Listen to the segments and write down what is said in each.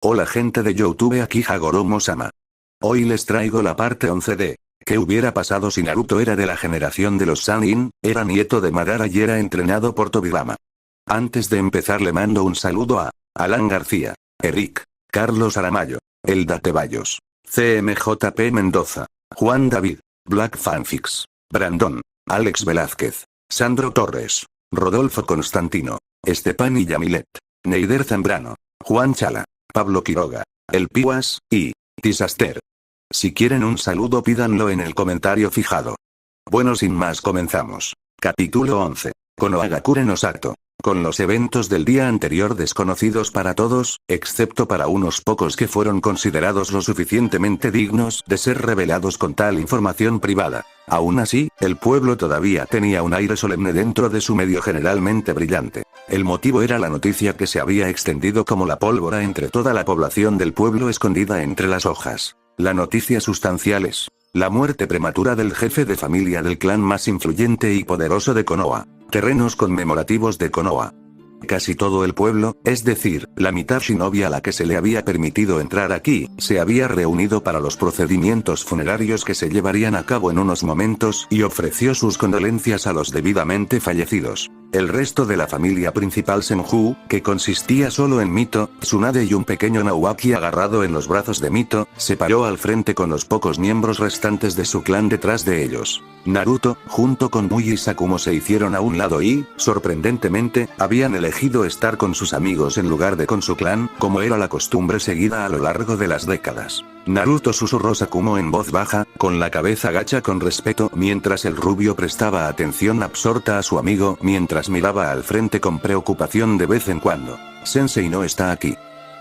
Hola gente de YouTube, aquí Hagoromo-sama. Hoy les traigo la parte 11 de ¿qué hubiera pasado si Naruto era de la generación de los Sannin, era nieto de Madara y era entrenado por Tobirama? Antes de empezar le mando un saludo a Alan García, Eric, Carlos Aramayo, Elda Teballos, CMJP Mendoza, Juan David, Black Fanfix, Brandon, Alex Velázquez, Sandro Torres, Rodolfo Constantino, Estepani Yamilet, Neider Zambrano, Juan Chala, Pablo Quiroga, El Piwas, y Tisaster. Si quieren un saludo pídanlo en el comentario fijado. Bueno, sin más comenzamos. Capítulo 11. Konohagakure no Sato. Con los eventos del día anterior desconocidos para todos, excepto para unos pocos que fueron considerados lo suficientemente dignos de ser revelados con tal información privada. Aún así, el pueblo todavía tenía un aire solemne dentro de su medio generalmente brillante. El motivo era la noticia que se había extendido como la pólvora entre toda la población del pueblo escondida entre las hojas. La noticia sustancial es la muerte prematura del jefe de familia del clan más influyente y poderoso de Konoha. Terrenos conmemorativos de Konoha. Casi todo el pueblo, es decir, la mitad shinobi a la que se le había permitido entrar aquí, se había reunido para los procedimientos funerarios que se llevarían a cabo en unos momentos y ofreció sus condolencias a los debidamente fallecidos. El resto de la familia principal Senju, que consistía solo en Mito, Tsunade y un pequeño Naoaki agarrado en los brazos de Mito, se paró al frente con los pocos miembros restantes de su clan detrás de ellos. Naruto, junto con Mui y Sakumo se hicieron a un lado y, sorprendentemente, habían elegido estar con sus amigos en lugar de con su clan, como era la costumbre seguida a lo largo de las décadas. Naruto susurró Sakumo en voz baja, con la cabeza gacha con respeto mientras el rubio prestaba atención absorta a su amigo mientras miraba al frente con preocupación de vez en cuando. Sensei no está aquí.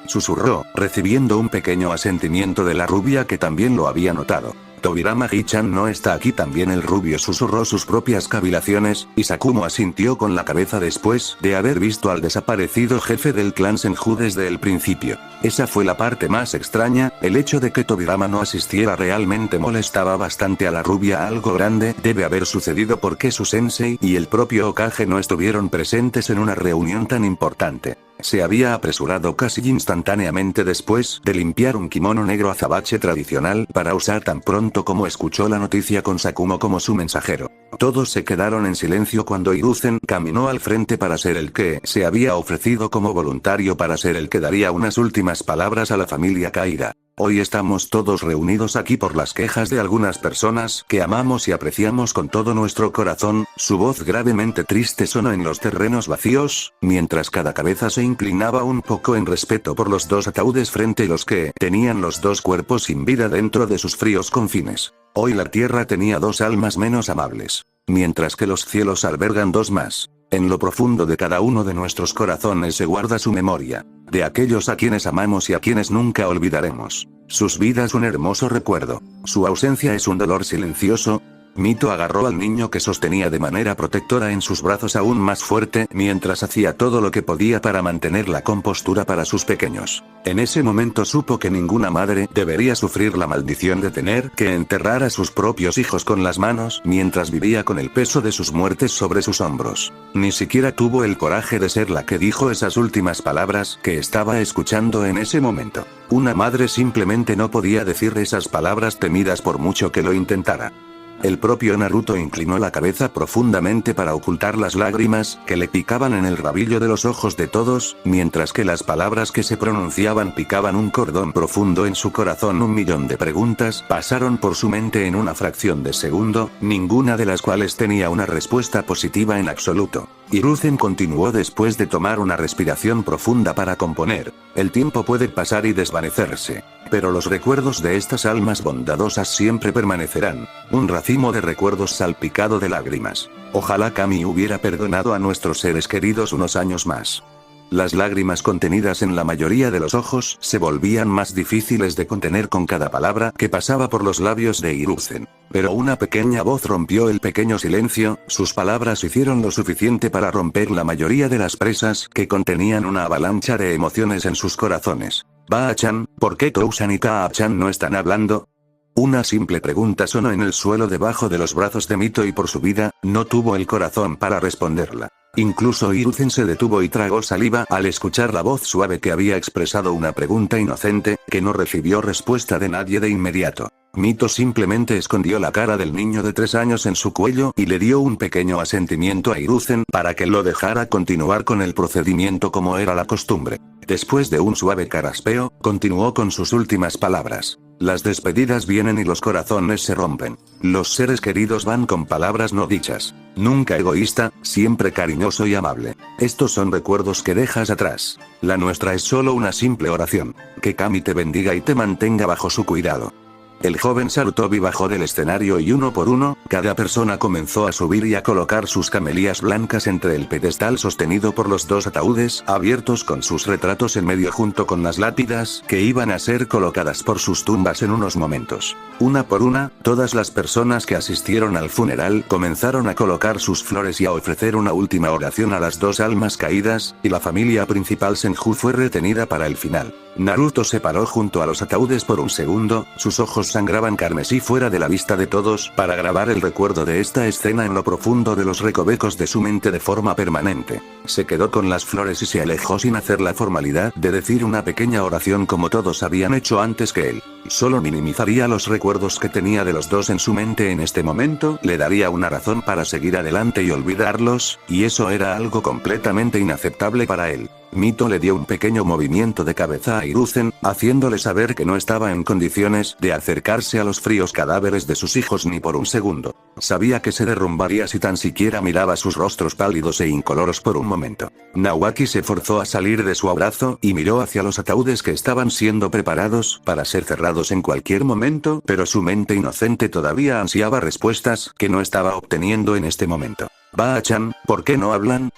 Susurró, recibiendo un pequeño asentimiento de la rubia que también lo había notado. Tobirama Hichan no está aquí, también el rubio susurró sus propias cavilaciones, y Sakumo asintió con la cabeza después de haber visto al desaparecido jefe del clan Senju desde el principio. Esa fue la parte más extraña, el hecho de que Tobirama no asistiera realmente molestaba bastante a la rubia. Algo grande debe haber sucedido porque su sensei y el propio Hokage no estuvieron presentes en una reunión tan importante. Se había apresurado casi instantáneamente después de limpiar un kimono negro azabache tradicional para usar tan pronto como escuchó la noticia con Sakumo como su mensajero. Todos se quedaron en silencio cuando Hiruzen caminó al frente para ser el que se había ofrecido como voluntario para ser el que daría unas últimas palabras a la familia Kaira. Hoy estamos todos reunidos aquí por las quejas de algunas personas que amamos y apreciamos con todo nuestro corazón. Su voz gravemente triste sonó en los terrenos vacíos, mientras cada cabeza se inclinaba un poco en respeto por los dos ataúdes frente a los que tenían los dos cuerpos sin vida dentro de sus fríos confines. Hoy la tierra tenía dos almas menos amables, mientras que los cielos albergan dos más. En lo profundo de cada uno de nuestros corazones se guarda su memoria, de aquellos a quienes amamos y a quienes nunca olvidaremos. Sus vidas un hermoso recuerdo, su ausencia es un dolor silencioso. Mito agarró al niño que sostenía de manera protectora en sus brazos aún más fuerte mientras hacía todo lo que podía para mantener la compostura para sus pequeños. En ese momento supo que ninguna madre debería sufrir la maldición de tener que enterrar a sus propios hijos con las manos mientras vivía con el peso de sus muertes sobre sus hombros. Ni siquiera tuvo el coraje de ser la que dijo esas últimas palabras que estaba escuchando en ese momento. Una madre simplemente no podía decir esas palabras temidas por mucho que lo intentara. El propio Naruto inclinó la cabeza profundamente para ocultar las lágrimas que le picaban en el rabillo de los ojos de todos, mientras que las palabras que se pronunciaban picaban un cordón profundo en su corazón. 1.000.000 de preguntas pasaron por su mente en una fracción de segundo, ninguna de las cuales tenía una respuesta positiva en absoluto. Hiruzen continuó después de tomar una respiración profunda para componer. El tiempo puede pasar y desvanecerse, pero los recuerdos de estas almas bondadosas siempre permanecerán. Un racimo de recuerdos salpicado de lágrimas. Ojalá Kami hubiera perdonado a nuestros seres queridos unos años más. Las lágrimas contenidas en la mayoría de los ojos se volvían más difíciles de contener con cada palabra que pasaba por los labios de Hiruzen. Pero una pequeña voz rompió el pequeño silencio, sus palabras hicieron lo suficiente para romper la mayoría de las presas que contenían una avalancha de emociones en sus corazones. Ba-chan, ¿por qué Tousan y Taa-chan no están hablando? Una simple pregunta sonó en el suelo debajo de los brazos de Mito y por su vida, no tuvo el corazón para responderla. Incluso Hiruzen se detuvo y tragó saliva al escuchar la voz suave que había expresado una pregunta inocente, que no recibió respuesta de nadie de inmediato. Mito simplemente escondió la cara del niño de 3 años en su cuello y le dio un pequeño asentimiento a Hiruzen para que lo dejara continuar con el procedimiento como era la costumbre. Después de un suave carraspeo, continuó con sus últimas palabras. Las despedidas vienen y los corazones se rompen. Los seres queridos van con palabras no dichas. Nunca egoísta, siempre cariñoso y amable. Estos son recuerdos que dejas atrás. La nuestra es solo una simple oración. Que Kami te bendiga y te mantenga bajo su cuidado. El joven Sarutobi bajó del escenario y uno por uno, cada persona comenzó a subir y a colocar sus camelias blancas entre el pedestal sostenido por los 2 ataúdes abiertos con sus retratos en medio junto con las lápidas que iban a ser colocadas por sus tumbas en unos momentos. Una por una, todas las personas que asistieron al funeral comenzaron a colocar sus flores y a ofrecer una última oración a las 2 almas caídas, y la familia principal Senju fue retenida para el final. Naruto se paró junto a los ataúdes por un segundo, sus ojos sangraban carmesí fuera de la vista de todos para grabar el recuerdo de esta escena en lo profundo de los recovecos de su mente de forma permanente. Se quedó con las flores y se alejó sin hacer la formalidad de decir una pequeña oración como todos habían hecho antes que él. Solo minimizaría los recuerdos que tenía de los 2 en su mente en este momento, le daría una razón para seguir adelante y olvidarlos, y eso era algo completamente inaceptable para él. Mito le dio un pequeño movimiento de cabeza a Hiruzen, haciéndole saber que no estaba en condiciones de acercarse a los fríos cadáveres de sus hijos ni por un segundo. Sabía que se derrumbaría si tan siquiera miraba sus rostros pálidos e incoloros por un momento. Nawaki se forzó a salir de su abrazo y miró hacia los ataúdes que estaban siendo preparados para ser cerrados en cualquier momento, pero su mente inocente todavía ansiaba respuestas que no estaba obteniendo en este momento. Baa-chan, ¿por qué no hablan?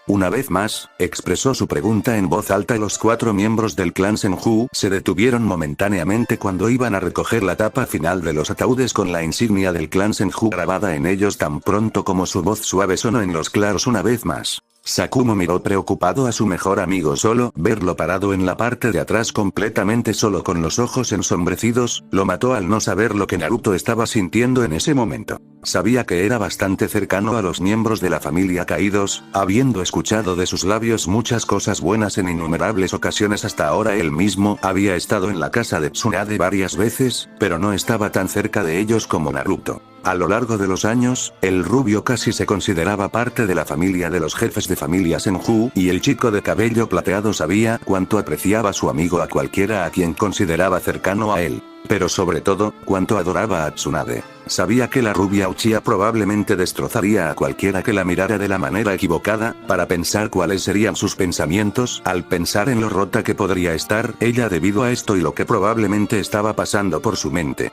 Una vez más, expresó su pregunta en voz alta y los 4 miembros del clan Senju se detuvieron momentáneamente cuando iban a recoger la tapa final de los ataúdes con la insignia del clan Senju grabada en ellos tan pronto como su voz suave sonó en los claros una vez más. Sakumo miró preocupado a su mejor amigo. Solo verlo parado en la parte de atrás completamente solo con los ojos ensombrecidos, lo mató al no saber lo que Naruto estaba sintiendo en ese momento. Sabía que era bastante cercano a los miembros de la familia caídos, habiendo escuchado de sus labios muchas cosas buenas en innumerables ocasiones hasta ahora. Él mismo había estado en la casa de Tsunade varias veces, pero no estaba tan cerca de ellos como Naruto. A lo largo de los años, el rubio casi se consideraba parte de la familia de los jefes de familia Senju, y el chico de cabello plateado sabía cuánto apreciaba a su amigo a cualquiera a quien consideraba cercano a él. Pero sobre todo, cuánto adoraba a Tsunade. Sabía que la rubia Uchiha probablemente destrozaría a cualquiera que la mirara de la manera equivocada, para pensar cuáles serían sus pensamientos al pensar en lo rota que podría estar ella debido a esto y lo que probablemente estaba pasando por su mente.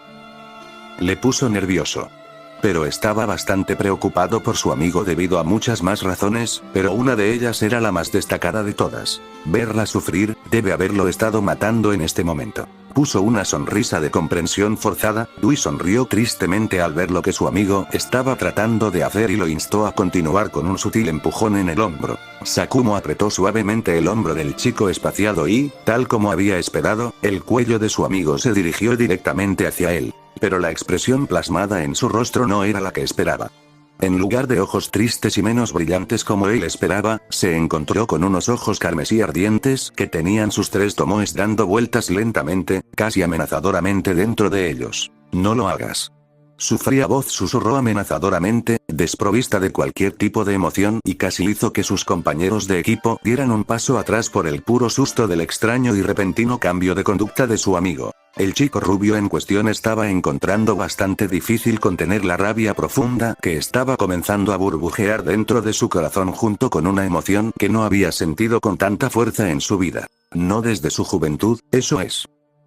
Le puso nervioso. Pero estaba bastante preocupado por su amigo debido a muchas más razones, pero una de ellas era la más destacada de todas. Verla sufrir, debe haberlo estado matando en este momento. Puso una sonrisa de comprensión forzada, y sonrió tristemente al ver lo que su amigo estaba tratando de hacer y lo instó a continuar con un sutil empujón en el hombro. Sakumo apretó suavemente el hombro del chico espaciado y, tal como había esperado, el cuello de su amigo se dirigió directamente hacia él. Pero la expresión plasmada en su rostro no era la que esperaba. En lugar de ojos tristes y menos brillantes como él esperaba, se encontró con unos ojos carmesí ardientes que tenían sus 3 tomoes dando vueltas lentamente, casi amenazadoramente dentro de ellos. No lo hagas. Su fría voz susurró amenazadoramente, desprovista de cualquier tipo de emoción, y casi hizo que sus compañeros de equipo dieran un paso atrás por el puro susto del extraño y repentino cambio de conducta de su amigo. El chico rubio en cuestión estaba encontrando bastante difícil contener la rabia profunda que estaba comenzando a burbujear dentro de su corazón junto con una emoción que no había sentido con tanta fuerza en su vida. No desde su juventud, eso es.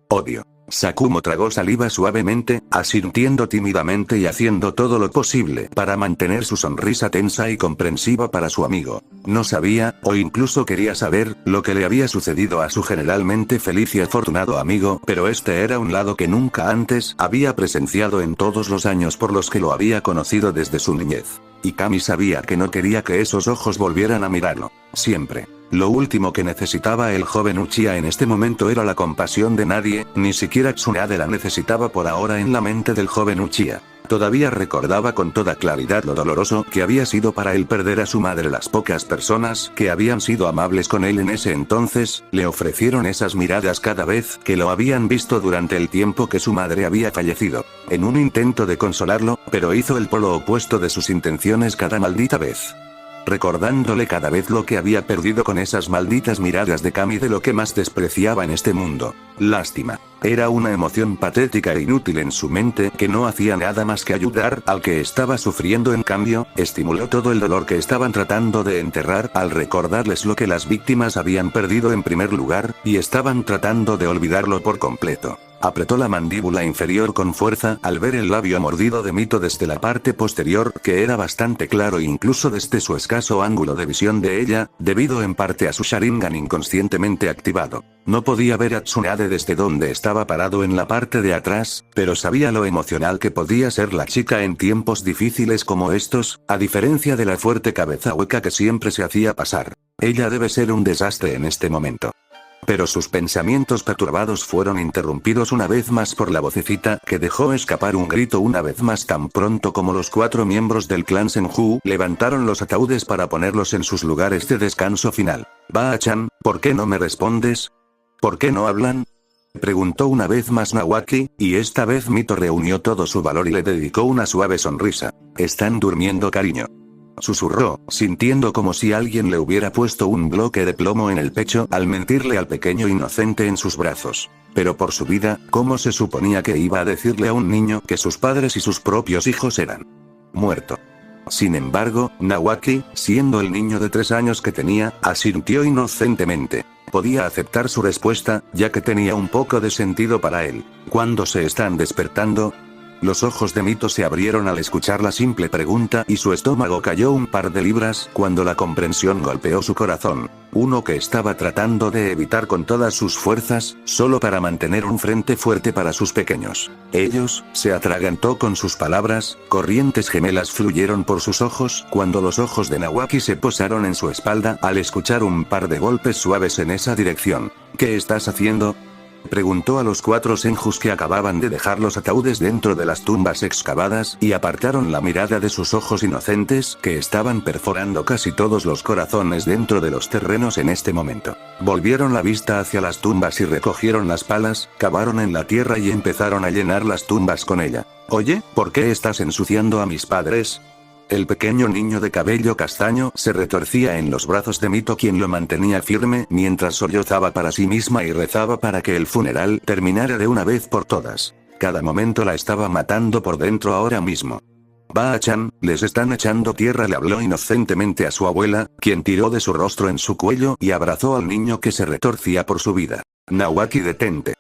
Odio. Sakumo tragó saliva suavemente, asintiendo tímidamente y haciendo todo lo posible para mantener su sonrisa tensa y comprensiva para su amigo. No sabía, o incluso quería saber, lo que le había sucedido a su generalmente feliz y afortunado amigo, pero este era un lado que nunca antes había presenciado en todos los años por los que lo había conocido desde su niñez. Y Kami sabía que no quería que esos ojos volvieran a mirarlo. Siempre. Lo último que necesitaba el joven Uchiha en este momento era la compasión de nadie, ni siquiera Tsunade la necesitaba por ahora en la mente del joven Uchiha. Todavía recordaba con toda claridad lo doloroso que había sido para él perder a su madre. Las pocas personas que habían sido amables con él en ese entonces, le ofrecieron esas miradas cada vez que lo habían visto durante el tiempo que su madre había fallecido. En un intento de consolarlo, pero hizo el polo opuesto de sus intenciones cada maldita vez. Recordándole cada vez lo que había perdido con esas malditas miradas de Cami, de lo que más despreciaba en este mundo. Lástima. Era una emoción patética e inútil en su mente que no hacía nada más que ayudar al que estaba sufriendo. En cambio, estimuló todo el dolor que estaban tratando de enterrar al recordarles lo que las víctimas habían perdido en primer lugar, y estaban tratando de olvidarlo por completo. Apretó la mandíbula inferior con fuerza al ver el labio mordido de Mito desde la parte posterior, que era bastante claro incluso desde su escaso ángulo de visión de ella, debido en parte a su Sharingan inconscientemente activado. No podía ver a Tsunade desde donde estaba parado en la parte de atrás, pero sabía lo emocional que podía ser la chica en tiempos difíciles como estos, a diferencia de la fuerte cabeza hueca que siempre se hacía pasar. Ella debe ser un desastre en este momento. Pero sus pensamientos perturbados fueron interrumpidos una vez más por la vocecita que dejó escapar un grito una vez más tan pronto como los 4 miembros del clan Senju levantaron los ataúdes para ponerlos en sus lugares de descanso final. Ba-chan, ¿por qué no me respondes? ¿Por qué no hablan? Preguntó una vez más Nawaki, y esta vez Mito reunió todo su valor y le dedicó una suave sonrisa. Están durmiendo, cariño. Susurró, sintiendo como si alguien le hubiera puesto un bloque de plomo en el pecho al mentirle al pequeño inocente en sus brazos. Pero por su vida, ¿cómo se suponía que iba a decirle a un niño que sus padres y sus propios hijos eran muertos? Sin embargo, Nawaki, siendo el niño de 3 años que tenía, asintió inocentemente. Podía aceptar su respuesta, ya que tenía un poco de sentido para él. ¿Cuándo se están despertando? Los ojos de Mito se abrieron al escuchar la simple pregunta y su estómago cayó un par de libras cuando la comprensión golpeó su corazón. Uno que estaba tratando de evitar con todas sus fuerzas, solo para mantener un frente fuerte para sus pequeños. Ellos, se atragantó con sus palabras, corrientes gemelas fluyeron por sus ojos cuando los ojos de Nawaki se posaron en su espalda al escuchar un par de golpes suaves en esa dirección. ¿Qué estás haciendo?, preguntó a los 4 Senjus que acababan de dejar los ataúdes dentro de las tumbas excavadas y apartaron la mirada de sus ojos inocentes que estaban perforando casi todos los corazones dentro de los terrenos en este momento. Volvieron la vista hacia las tumbas y recogieron las palas, cavaron en la tierra y empezaron a llenar las tumbas con ella. Oye, ¿por qué estás ensuciando a mis padres? El pequeño niño de cabello castaño se retorcía en los brazos de Mito, quien lo mantenía firme mientras sollozaba para sí misma y rezaba para que el funeral terminara de una vez por todas. Cada momento la estaba matando por dentro ahora mismo. Ba-chan, les están echando tierra, le habló inocentemente a su abuela, quien tiró de su rostro en su cuello y abrazó al niño que se retorcía por su vida. Nawaki, detente.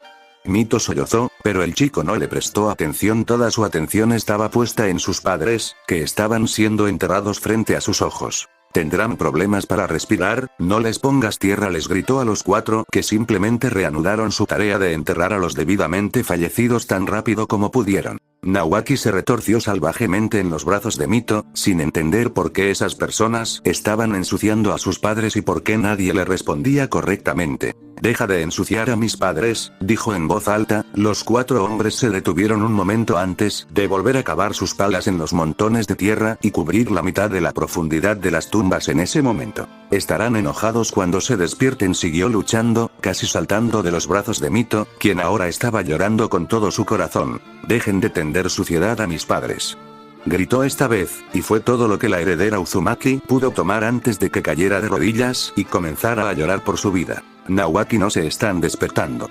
Mito sollozó, pero el chico no le prestó atención. Toda su atención estaba puesta en sus padres, que estaban siendo enterrados frente a sus ojos. Tendrán problemas para respirar, no les pongas tierra, les gritó a los 4, que simplemente reanudaron su tarea de enterrar a los debidamente fallecidos tan rápido como pudieron. Nawaki se retorció salvajemente en los brazos de Mito, sin entender por qué esas personas estaban ensuciando a sus padres y por qué nadie le respondía correctamente. Deja de ensuciar a mis padres, dijo en voz alta. Los 4 hombres se detuvieron un momento antes de volver a cavar sus palas en los montones de tierra y cubrir la mitad de la profundidad de las tumbas en ese momento. Estarán enojados cuando se despierten, siguió luchando, casi saltando de los brazos de Mito, quien ahora estaba llorando con todo su corazón. Dejen de tender suciedad a mis padres. Gritó esta vez, y fue todo lo que la heredera Uzumaki pudo tomar antes de que cayera de rodillas y comenzara a llorar por su vida. Nawaki, no se están despertando.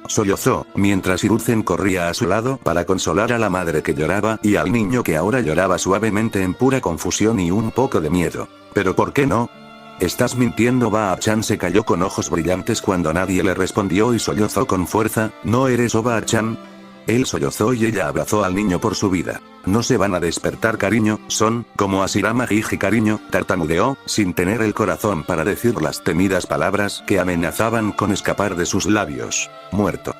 Sollozó, mientras Hiruzen corría a su lado para consolar a la madre que lloraba y al niño que ahora lloraba suavemente en pura confusión y un poco de miedo. ¿Pero por qué no? Estás mintiendo. Ba-chan se cayó con ojos brillantes cuando nadie le respondió y sollozó con fuerza. ¿No eres Oba-chan? Él sollozó y ella abrazó al niño por su vida. No se van a despertar, cariño, son como Asirama Jiji, cariño, tartamudeó, sin tener el corazón para decir las temidas palabras que amenazaban con escapar de sus labios. Muerto.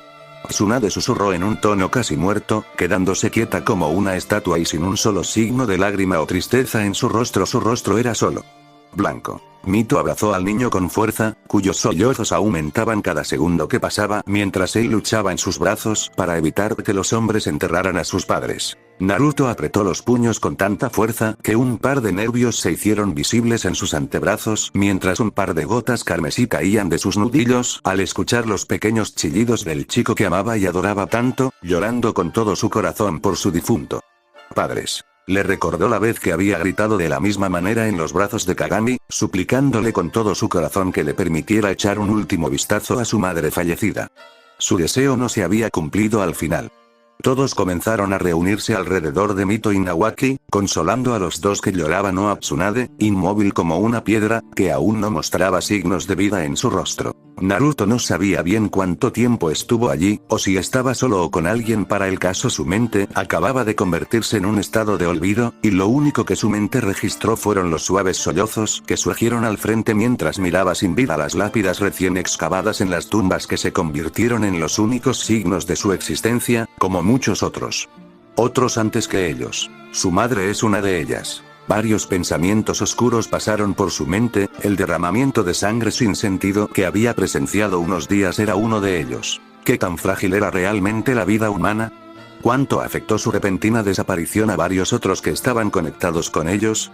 Tsunade susurró en un tono casi muerto, quedándose quieta como una estatua y sin un solo signo de lágrima o tristeza en su rostro. Su rostro era solo blanco. Mito abrazó al niño con fuerza, cuyos sollozos aumentaban cada segundo que pasaba mientras él luchaba en sus brazos para evitar que los hombres enterraran a sus padres. Naruto apretó los puños con tanta fuerza que un par de nervios se hicieron visibles en sus antebrazos mientras un par de gotas carmesí caían de sus nudillos al escuchar los pequeños chillidos del chico que amaba y adoraba tanto, llorando con todo su corazón por su difunto padres. Le recordó la vez que había gritado de la misma manera en los brazos de Kagami, suplicándole con todo su corazón que le permitiera echar un último vistazo a su madre fallecida. Su deseo no se había cumplido al final. Todos comenzaron a reunirse alrededor de Mito y Nawaki, consolando a los dos que lloraban o a Tsunade, inmóvil como una piedra, que aún no mostraba signos de vida en su rostro. Naruto no sabía bien cuánto tiempo estuvo allí, o si estaba solo o con alguien para el caso su mente acababa de convertirse en un estado de olvido, y lo único que su mente registró fueron los suaves sollozos que surgieron al frente mientras miraba sin vida las lápidas recién excavadas en las tumbas que se convirtieron en los únicos signos de su existencia, como muchos otros. Otros antes que ellos. Su madre es una de ellas. Varios pensamientos oscuros pasaron por su mente, el derramamiento de sangre sin sentido que había presenciado unos días era uno de ellos. ¿Qué tan frágil era realmente la vida humana? ¿Cuánto afectó su repentina desaparición a varios otros que estaban conectados con ellos?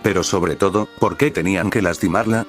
Pero sobre todo, ¿por qué tenían que lastimarla?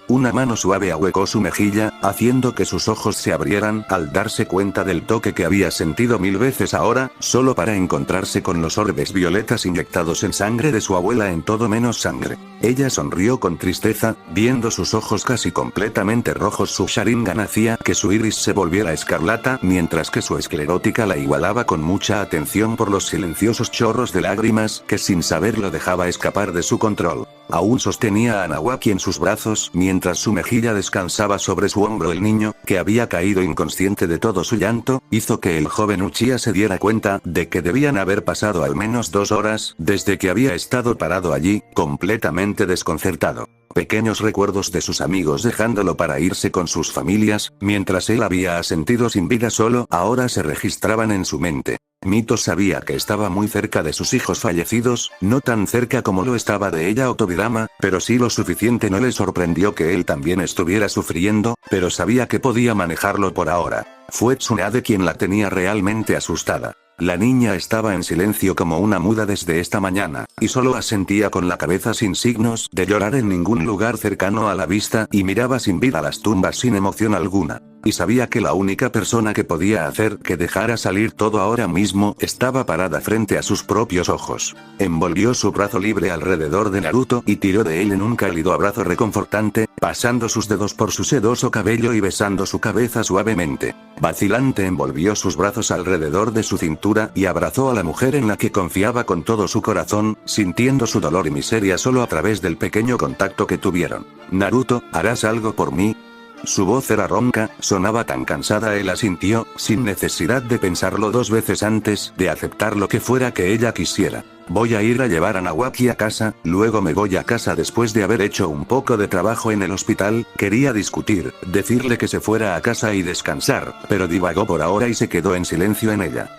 Una mano suave ahuecó su mejilla, haciendo que sus ojos se abrieran al darse cuenta del toque que había sentido 1000 veces ahora, solo para encontrarse con los orbes violetas inyectados en sangre de su abuela en todo menos sangre. Ella sonrió con tristeza, viendo sus ojos casi completamente rojos. Su Sharingan hacía que su iris se volviera escarlata, mientras que su esclerótica la igualaba con mucha atención por los silenciosos chorros de lágrimas que sin saberlo dejaba escapar de su control. Aún sostenía a Nawaki en sus brazos mientras su mejilla descansaba sobre su hombro. El niño, que había caído inconsciente de todo su llanto, hizo que el joven Uchiha se diera cuenta de que debían haber pasado al menos 2 horas desde que había estado parado allí, completamente desconcertado. Pequeños recuerdos de sus amigos dejándolo para irse con sus familias, mientras él había asentido sin vida solo, ahora se registraban en su mente. Mito sabía que estaba muy cerca de sus hijos fallecidos, no tan cerca como lo estaba de ella o Tobirama, pero sí lo suficiente. No le sorprendió que él también estuviera sufriendo, pero sabía que podía manejarlo por ahora. Fue Tsunade quien la tenía realmente asustada. La niña estaba en silencio como una muda desde esta mañana, y solo asentía con la cabeza sin signos de llorar en ningún lugar cercano a la vista, y miraba sin vida las tumbas sin emoción alguna. Y sabía que la única persona que podía hacer que dejara salir todo ahora mismo estaba parada frente a sus propios ojos. Envolvió su brazo libre alrededor de Naruto y tiró de él en un cálido abrazo reconfortante, pasando sus dedos por su sedoso cabello y besando su cabeza suavemente. Vacilante envolvió sus brazos alrededor de su cintura y abrazó a la mujer en la que confiaba con todo su corazón, sintiendo su dolor y miseria solo a través del pequeño contacto que tuvieron. Naruto, ¿harás algo por mí? Su voz era ronca, sonaba tan cansada. Él asintió, sin necesidad de pensarlo 2 veces antes de aceptar lo que fuera que ella quisiera. Voy a ir a llevar a Nawaki a casa, luego me voy a casa después de haber hecho un poco de trabajo en el hospital. Quería discutir, decirle que se fuera a casa y descansar, pero divagó por ahora y se quedó en silencio en ella.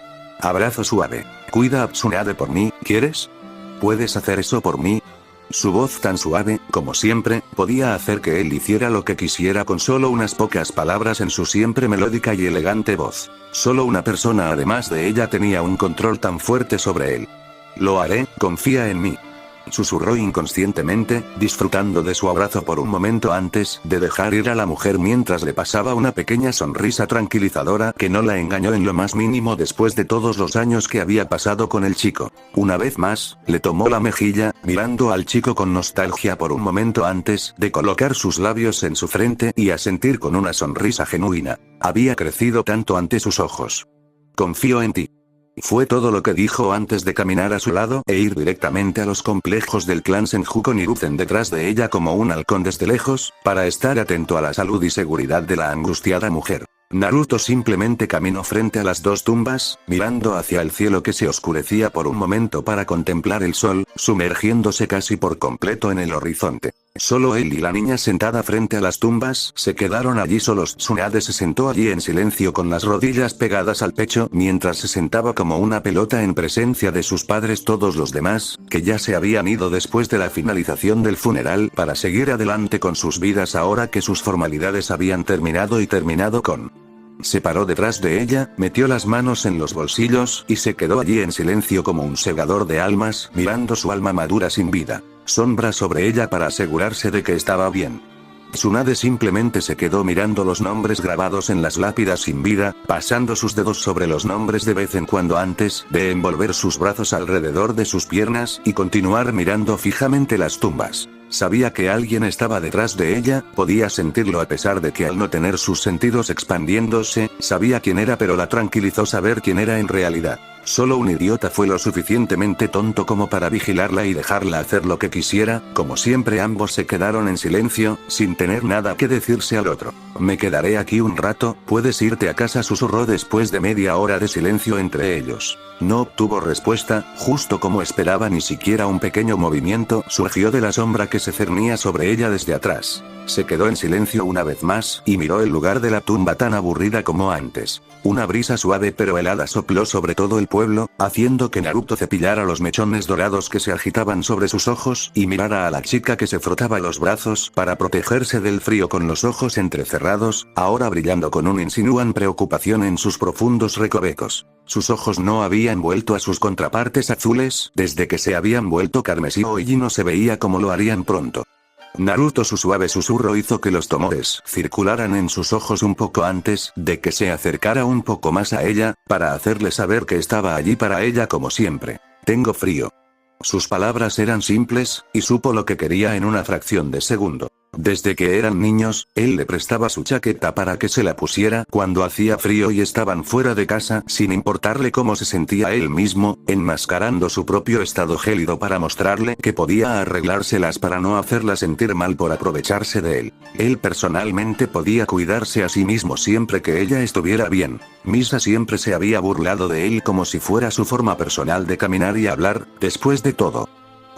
Abrazo suave. Cuida a Tsunade por mí, ¿quieres? ¿Puedes hacer eso por mí? Su voz tan suave, como siempre, podía hacer que él hiciera lo que quisiera con solo unas pocas palabras en su siempre melódica y elegante voz. Solo una persona además de ella tenía un control tan fuerte sobre él. Lo haré, confía en mí. Susurró inconscientemente, disfrutando de su abrazo por un momento antes de dejar ir a la mujer mientras le pasaba una pequeña sonrisa tranquilizadora que no la engañó en lo más mínimo después de todos los años que había pasado con el chico. Una vez más, le tomó la mejilla, mirando al chico con nostalgia por un momento antes de colocar sus labios en su frente y asentir con una sonrisa genuina. Había crecido tanto ante sus ojos. Confío en ti. Fue todo lo que dijo antes de caminar a su lado e ir directamente a los complejos del clan Senjuko Niruzen detrás de ella como un halcón desde lejos, para estar atento a la salud y seguridad de la angustiada mujer. Naruto simplemente caminó frente a las 2 tumbas, mirando hacia el cielo que se oscurecía por un momento para contemplar el sol, sumergiéndose casi por completo en el horizonte. Solo él y la niña sentada frente a las tumbas se quedaron allí solos. Tsunade se sentó allí en silencio con las rodillas pegadas al pecho mientras se sentaba como una pelota en presencia de sus padres. Todos los demás, que ya se habían ido después de la finalización del funeral para seguir adelante con sus vidas ahora que sus formalidades habían terminado y terminado con... Se paró detrás de ella, metió las manos en los bolsillos y se quedó allí en silencio como un segador de almas, mirando su alma madura sin vida. Sombra sobre ella para asegurarse de que estaba bien. Tsunade simplemente se quedó mirando los nombres grabados en las lápidas sin vida, pasando sus dedos sobre los nombres de vez en cuando antes de envolver sus brazos alrededor de sus piernas y continuar mirando fijamente las tumbas. Sabía que alguien estaba detrás de ella, podía sentirlo a pesar de que al no tener sus sentidos expandiéndose, sabía quién era, pero la tranquilizó saber quién era en realidad. Solo un idiota fue lo suficientemente tonto como para vigilarla y dejarla hacer lo que quisiera. Como siempre, ambos se quedaron en silencio, sin tener nada que decirse al otro. Me quedaré aquí un rato, puedes irte a casa, susurró después de media hora de silencio entre ellos. No obtuvo respuesta, justo como esperaba, ni siquiera un pequeño movimiento surgió de la sombra que se cernía sobre ella desde atrás. Se quedó en silencio una vez más, y miró el lugar de la tumba tan aburrida como antes. Una brisa suave pero helada sopló sobre todo el pueblo, haciendo que Naruto cepillara los mechones dorados que se agitaban sobre sus ojos y mirara a la chica que se frotaba los brazos para protegerse del frío con los ojos entrecerrados, ahora brillando con una insinúan preocupación en sus profundos recovecos. Sus ojos no habían vuelto a sus contrapartes azules desde que se habían vuelto carmesí y no se veía como lo harían pronto. Naruto, su suave susurro hizo que los tumores circularan en sus ojos un poco antes de que se acercara un poco más a ella, para hacerle saber que estaba allí para ella como siempre. Tengo frío. Sus palabras eran simples, y supo lo que quería en una fracción de segundo. Desde que eran niños, él le prestaba su chaqueta para que se la pusiera cuando hacía frío y estaban fuera de casa, sin importarle cómo se sentía él mismo, enmascarando su propio estado gélido para mostrarle que podía arreglárselas para no hacerla sentir mal por aprovecharse de él. Él personalmente podía cuidarse a sí mismo siempre que ella estuviera bien. Misa siempre se había burlado de él como si fuera su forma personal de caminar y hablar, después de todo.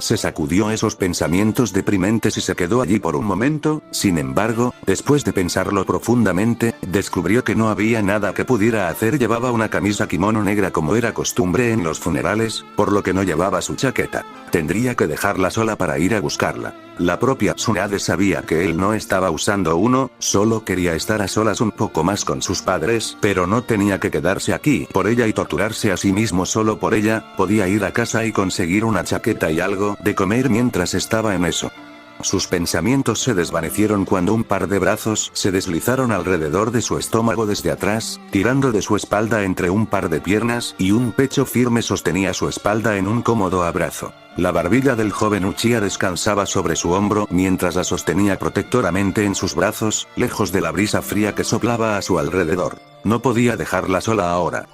Se sacudió esos pensamientos deprimentes y se quedó allí por un momento. Sin embargo, después de pensarlo profundamente, descubrió que no había nada que pudiera hacer. Llevaba una camisa kimono negra como era costumbre en los funerales, por lo que no llevaba su chaqueta. Tendría que dejarla sola para ir a buscarla. La propia Tsunade sabía que él no estaba usando uno, solo quería estar a solas un poco más con sus padres, pero no tenía que quedarse aquí por ella y torturarse a sí mismo solo por ella. Podía ir a casa y conseguir una chaqueta y algo de comer mientras estaba en eso. Sus pensamientos se desvanecieron cuando un par de brazos se deslizaron alrededor de su estómago desde atrás, tirando de su espalda entre un par de piernas, y un pecho firme sostenía su espalda en un cómodo abrazo. La barbilla del joven Uchiha descansaba sobre su hombro mientras la sostenía protectoramente en sus brazos, lejos de la brisa fría que soplaba a su alrededor. No podía dejarla sola ahora.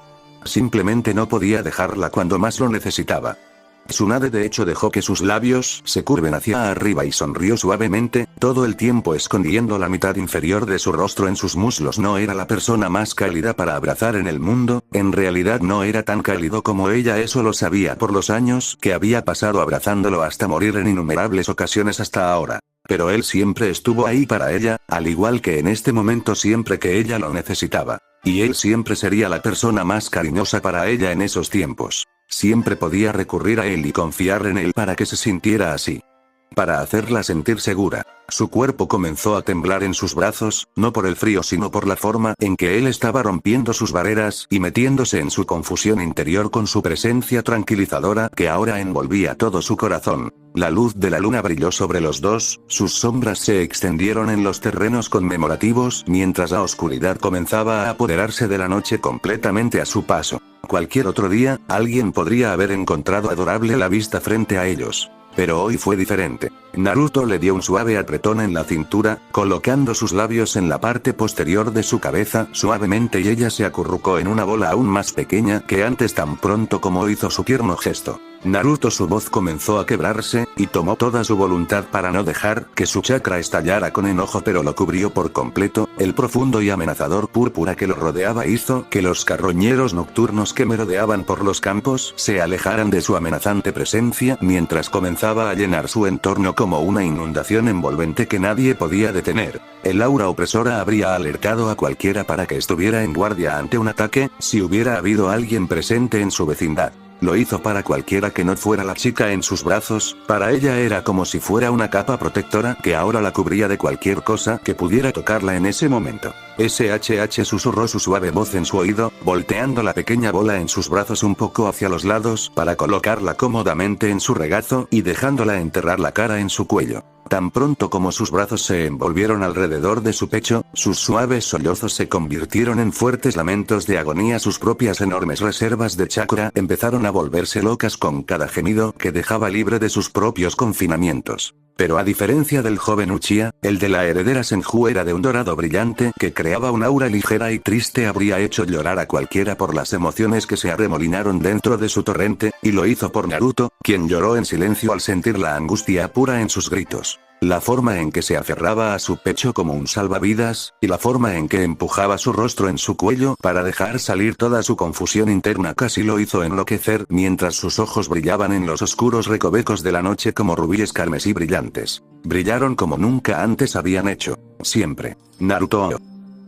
Simplemente no podía dejarla cuando más lo necesitaba. Tsunade de hecho dejó que sus labios se curven hacia arriba y sonrió suavemente, todo el tiempo escondiendo la mitad inferior de su rostro en sus muslos. No era la persona más cálida para abrazar en el mundo, en realidad no era tan cálido como ella, eso lo sabía por los años que había pasado abrazándolo hasta morir en innumerables ocasiones hasta ahora. Pero él siempre estuvo ahí para ella, al igual que en este momento siempre que ella lo necesitaba. Y él siempre sería la persona más cariñosa para ella en esos tiempos. Siempre podía recurrir a él y confiar en él para que se sintiera así. Para hacerla sentir segura. Su cuerpo comenzó a temblar en sus brazos, no por el frío sino por la forma en que él estaba rompiendo sus barreras y metiéndose en su confusión interior con su presencia tranquilizadora que ahora envolvía todo su corazón. La luz de la luna brilló sobre los dos, sus sombras se extendieron en los terrenos conmemorativos mientras la oscuridad comenzaba a apoderarse de la noche completamente a su paso. Cualquier otro día, alguien podría haber encontrado adorable la vista frente a ellos. Pero hoy fue diferente. Naruto le dio un suave apretón en la cintura, colocando sus labios en la parte posterior de su cabeza suavemente y ella se acurrucó en una bola aún más pequeña que antes tan pronto como hizo su tierno gesto. Naruto, su voz comenzó a quebrarse, y tomó toda su voluntad para no dejar que su chakra estallara con enojo, pero lo cubrió por completo. El profundo y amenazador púrpura que lo rodeaba hizo que los carroñeros nocturnos que merodeaban por los campos se alejaran de su amenazante presencia mientras comenzaba a llenar su entorno con como una inundación envolvente que nadie podía detener. El aura opresora habría alertado a cualquiera para que estuviera en guardia ante un ataque, si hubiera habido alguien presente en su vecindad. Lo hizo para cualquiera que no fuera la chica en sus brazos, para ella era como si fuera una capa protectora que ahora la cubría de cualquier cosa que pudiera tocarla en ese momento. SHH susurró su suave voz en su oído, volteando la pequeña bola en sus brazos un poco hacia los lados para colocarla cómodamente en su regazo y dejándola enterrar la cara en su cuello. Tan pronto como sus brazos se envolvieron alrededor de su pecho, sus suaves sollozos se convirtieron en fuertes lamentos de agonía. Sus propias enormes reservas de chakra empezaron a volverse locas con cada gemido que dejaba libre de sus propios confinamientos. Pero a diferencia del joven Uchiha, el de la heredera Senju era de un dorado brillante que creaba un aura ligera y triste. Habría hecho llorar a cualquiera por las emociones que se arremolinaron dentro de su torrente, y lo hizo por Naruto, quien lloró en silencio al sentir la angustia pura en sus gritos. La forma en que se aferraba a su pecho como un salvavidas, y la forma en que empujaba su rostro en su cuello para dejar salir toda su confusión interna casi lo hizo enloquecer, mientras sus ojos brillaban en los oscuros recovecos de la noche como rubíes carmesí brillantes. Brillaron como nunca antes habían hecho. Siempre. Naruto.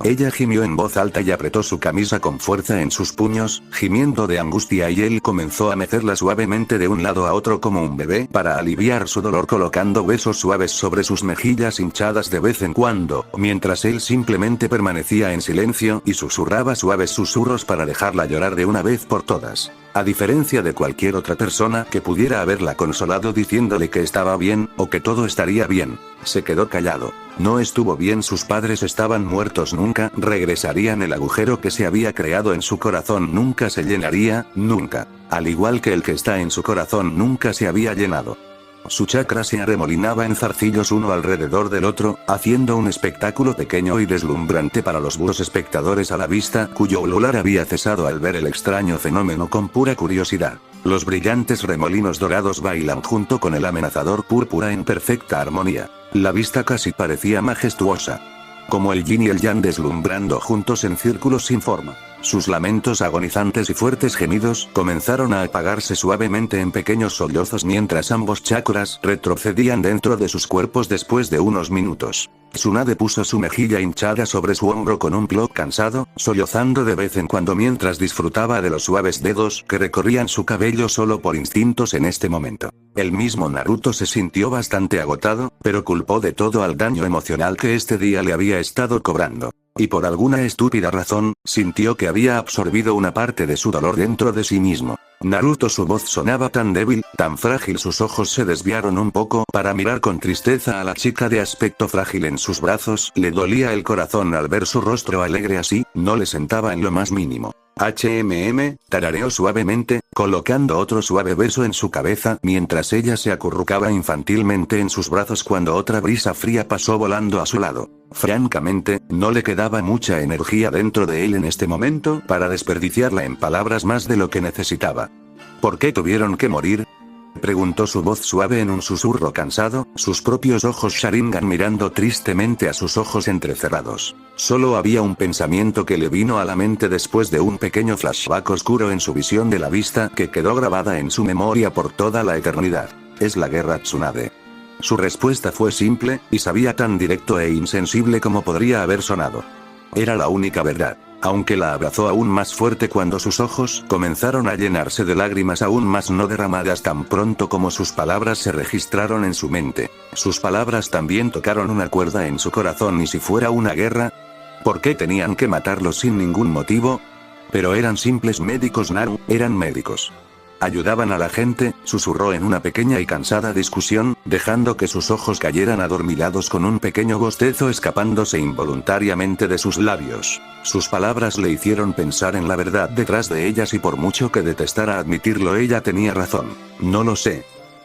Ella gimió en voz alta y apretó su camisa con fuerza en sus puños, gimiendo de angustia, y él comenzó a mecerla suavemente de un lado a otro como un bebé para aliviar su dolor, colocando besos suaves sobre sus mejillas hinchadas de vez en cuando, mientras él simplemente permanecía en silencio y susurraba suaves susurros para dejarla llorar de una vez por todas. A diferencia de cualquier otra persona que pudiera haberla consolado diciéndole que estaba bien, o que todo estaría bien, se quedó callado. No estuvo bien, sus padres estaban muertos, nunca regresarían, el agujero que se había creado en su corazón nunca se llenaría, nunca. Al igual que el que está en su corazón nunca se había llenado. Su chakra se arremolinaba en zarcillos uno alrededor del otro, haciendo un espectáculo pequeño y deslumbrante para los buenos espectadores a la vista, cuyo ulular había cesado al ver el extraño fenómeno con pura curiosidad. Los brillantes remolinos dorados bailan junto con el amenazador púrpura en perfecta armonía. La vista casi parecía majestuosa. Como el yin y el yang deslumbrando juntos en círculos sin forma. Sus lamentos agonizantes y fuertes gemidos comenzaron a apagarse suavemente en pequeños sollozos mientras ambos chakras retrocedían dentro de sus cuerpos después de unos minutos. Tsunade puso su mejilla hinchada sobre su hombro con un plop cansado, sollozando de vez en cuando mientras disfrutaba de los suaves dedos que recorrían su cabello solo por instintos en este momento. El mismo Naruto se sintió bastante agotado, pero culpó de todo al daño emocional que este día le había estado cobrando. Y por alguna estúpida razón, sintió que había absorbido una parte de su dolor dentro de sí mismo. Naruto, su voz sonaba tan débil, tan frágil, sus ojos se desviaron un poco para mirar con tristeza a la chica de aspecto frágil en sus brazos. Le dolía el corazón al ver su rostro alegre así, no le sentaba en lo más mínimo. Tarareó suavemente, colocando otro suave beso en su cabeza mientras ella se acurrucaba infantilmente en sus brazos cuando otra brisa fría pasó volando a su lado. Francamente, no le quedaba mucha energía dentro de él en este momento para desperdiciarla en palabras más de lo que necesitaba. ¿Por qué tuvieron que morir?, preguntó su voz suave en un susurro cansado, sus propios ojos Sharingan mirando tristemente a sus ojos entrecerrados. Solo había un pensamiento que le vino a la mente después de un pequeño flashback oscuro en su visión de la vista que quedó grabada en su memoria por toda la eternidad. Es la guerra, Tsunade. Su respuesta fue simple, y sabía tan directo e insensible como podría haber sonado. Era la única verdad. Aunque la abrazó aún más fuerte cuando sus ojos comenzaron a llenarse de lágrimas aún más no derramadas tan pronto como sus palabras se registraron en su mente. Sus palabras también tocaron una cuerda en su corazón. ¿Y si fuera una guerra? ¿Por qué tenían que matarlos sin ningún motivo? Pero eran simples médicos, Naru, eran médicos. Ayudaban a la gente, susurró en una pequeña y cansada discusión, dejando que sus ojos cayeran adormilados con un pequeño bostezo escapándose involuntariamente de sus labios. Sus palabras le hicieron pensar en la verdad detrás de ellas y por mucho que detestara admitirlo, ella tenía razón. No lo sé.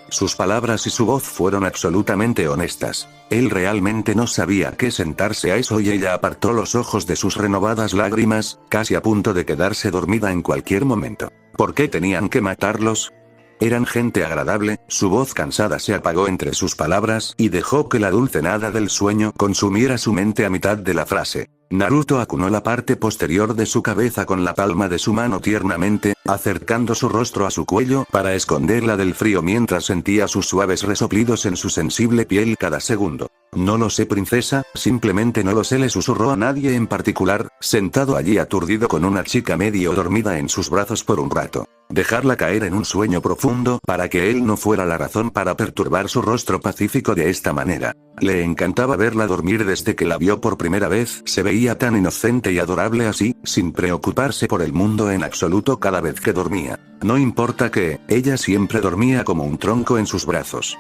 Sus palabras y su voz fueron absolutamente honestas. Él realmente no sabía qué sentarse a eso y ella apartó los ojos de sus renovadas lágrimas, casi a punto de quedarse dormida en cualquier momento. ¿Por qué tenían que matarlos? Eran gente agradable. Su voz cansada se apagó entre sus palabras y dejó que la dulce nada del sueño consumiera su mente a mitad de la frase. Naruto acunó la parte posterior de su cabeza con la palma de su mano tiernamente, acercando su rostro a su cuello para esconderla del frío mientras sentía sus suaves resoplidos en su sensible piel cada segundo. No lo sé, princesa, simplemente no lo sé, le susurró a nadie en particular, sentado allí aturdido con una chica medio dormida en sus brazos por un rato. Dejarla caer en un sueño profundo para que él no fuera la razón para perturbar su rostro pacífico de esta manera. Le encantaba verla dormir desde que la vio por primera vez, se veía tan inocente y adorable así, sin preocuparse por el mundo en absoluto cada vez que dormía. No importa que, ella siempre dormía como un tronco en sus brazos.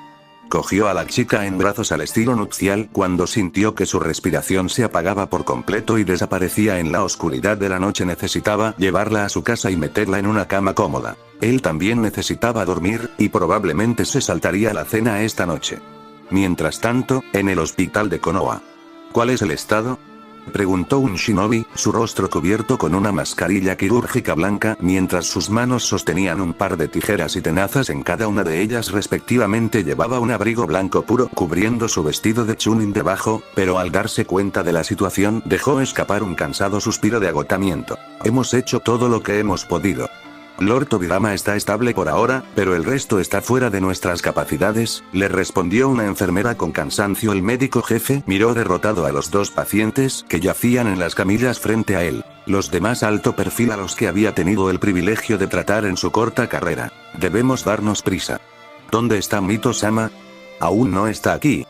Cogió a la chica en brazos al estilo nupcial cuando sintió que su respiración se apagaba por completo y desaparecía en la oscuridad de la noche. Necesitaba llevarla a su casa y meterla en una cama cómoda. Él también necesitaba dormir, y probablemente se saltaría la cena esta noche. Mientras tanto, en el hospital de Konoha. ¿Cuál es el estado?, preguntó un shinobi, su rostro cubierto con una mascarilla quirúrgica blanca, mientras sus manos sostenían un par de tijeras y tenazas en cada una de ellas respectivamente. Llevaba un abrigo blanco puro cubriendo su vestido de chunin debajo, pero al darse cuenta de la situación dejó escapar un cansado suspiro de agotamiento. Hemos hecho todo lo que hemos podido. Lord Tobirama está estable por ahora, pero el resto está fuera de nuestras capacidades, le respondió una enfermera con cansancio. El médico jefe miró derrotado a los dos pacientes que yacían en las camillas frente a él, los de más alto perfil a los que había tenido el privilegio de tratar en su corta carrera. Debemos darnos prisa. ¿Dónde está Mito-sama? Aún no está aquí.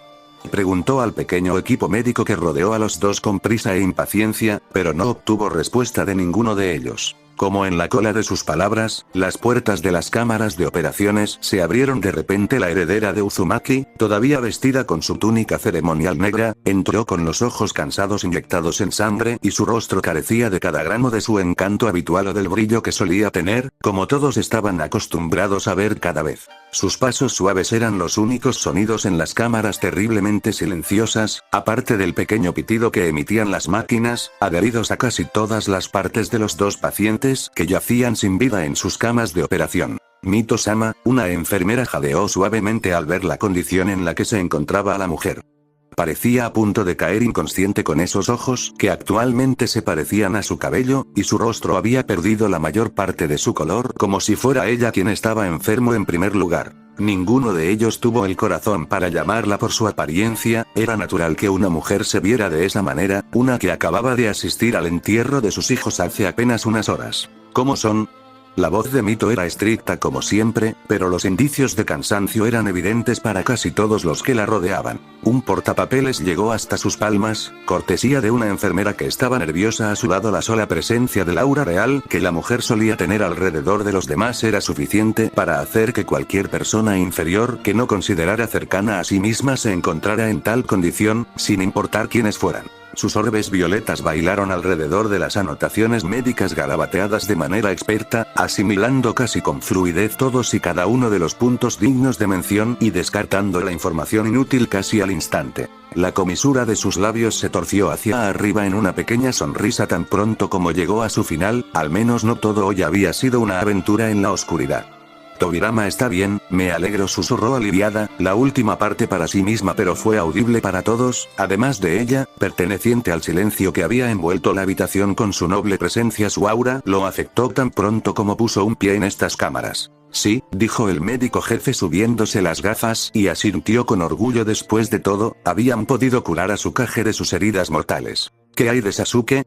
Preguntó al pequeño equipo médico que rodeó a los dos con prisa e impaciencia, pero no obtuvo respuesta de ninguno de ellos. Como en la cola de sus palabras, las puertas de las cámaras de operaciones se abrieron de repente. La heredera de Uzumaki, todavía vestida con su túnica ceremonial negra, entró con los ojos cansados inyectados en sangre y su rostro carecía de cada gramo de su encanto habitual o del brillo que solía tener, como todos estaban acostumbrados a ver cada vez. Sus pasos suaves eran los únicos sonidos en las cámaras terriblemente silenciosas, aparte del pequeño pitido que emitían las máquinas, adheridos a casi todas las partes de los dos pacientes que yacían sin vida en sus camas de operación. Mito-sama, una enfermera jadeó suavemente al ver la condición en la que se encontraba la mujer. Parecía a punto de caer inconsciente con esos ojos que actualmente se parecían a su cabello, y su rostro había perdido la mayor parte de su color, como si fuera ella quien estaba enfermo en primer lugar. Ninguno de ellos tuvo el corazón para llamarla por su apariencia. Era natural que una mujer se viera de esa manera, una que acababa de asistir al entierro de sus hijos hace apenas unas horas. ¿Cómo son? La voz de Mito era estricta como siempre, pero los indicios de cansancio eran evidentes para casi todos los que la rodeaban. Un portapapeles llegó hasta sus palmas, cortesía de una enfermera que estaba nerviosa a su lado. La sola presencia del aura real que la mujer solía tener alrededor de los demás era suficiente para hacer que cualquier persona inferior que no considerara cercana a sí misma se encontrara en tal condición, sin importar quiénes fueran. Sus orbes violetas bailaron alrededor de las anotaciones médicas garabateadas de manera experta, asimilando casi con fluidez todos y cada uno de los puntos dignos de mención y descartando la información inútil casi al instante. La comisura de sus labios se torció hacia arriba en una pequeña sonrisa tan pronto como llegó a su final. Al menos no todo hoy había sido una aventura en la oscuridad. Tobirama está bien, me alegro, susurró aliviada, la última parte para sí misma, pero fue audible para todos, además de ella, perteneciente al silencio que había envuelto la habitación con su noble presencia. Su aura lo afectó tan pronto como puso un pie en estas cámaras. Sí, dijo el médico jefe subiéndose las gafas y asintió con orgullo. Después de todo, habían podido curar a Tsukage de sus heridas mortales. ¿Qué hay de Sasuke?,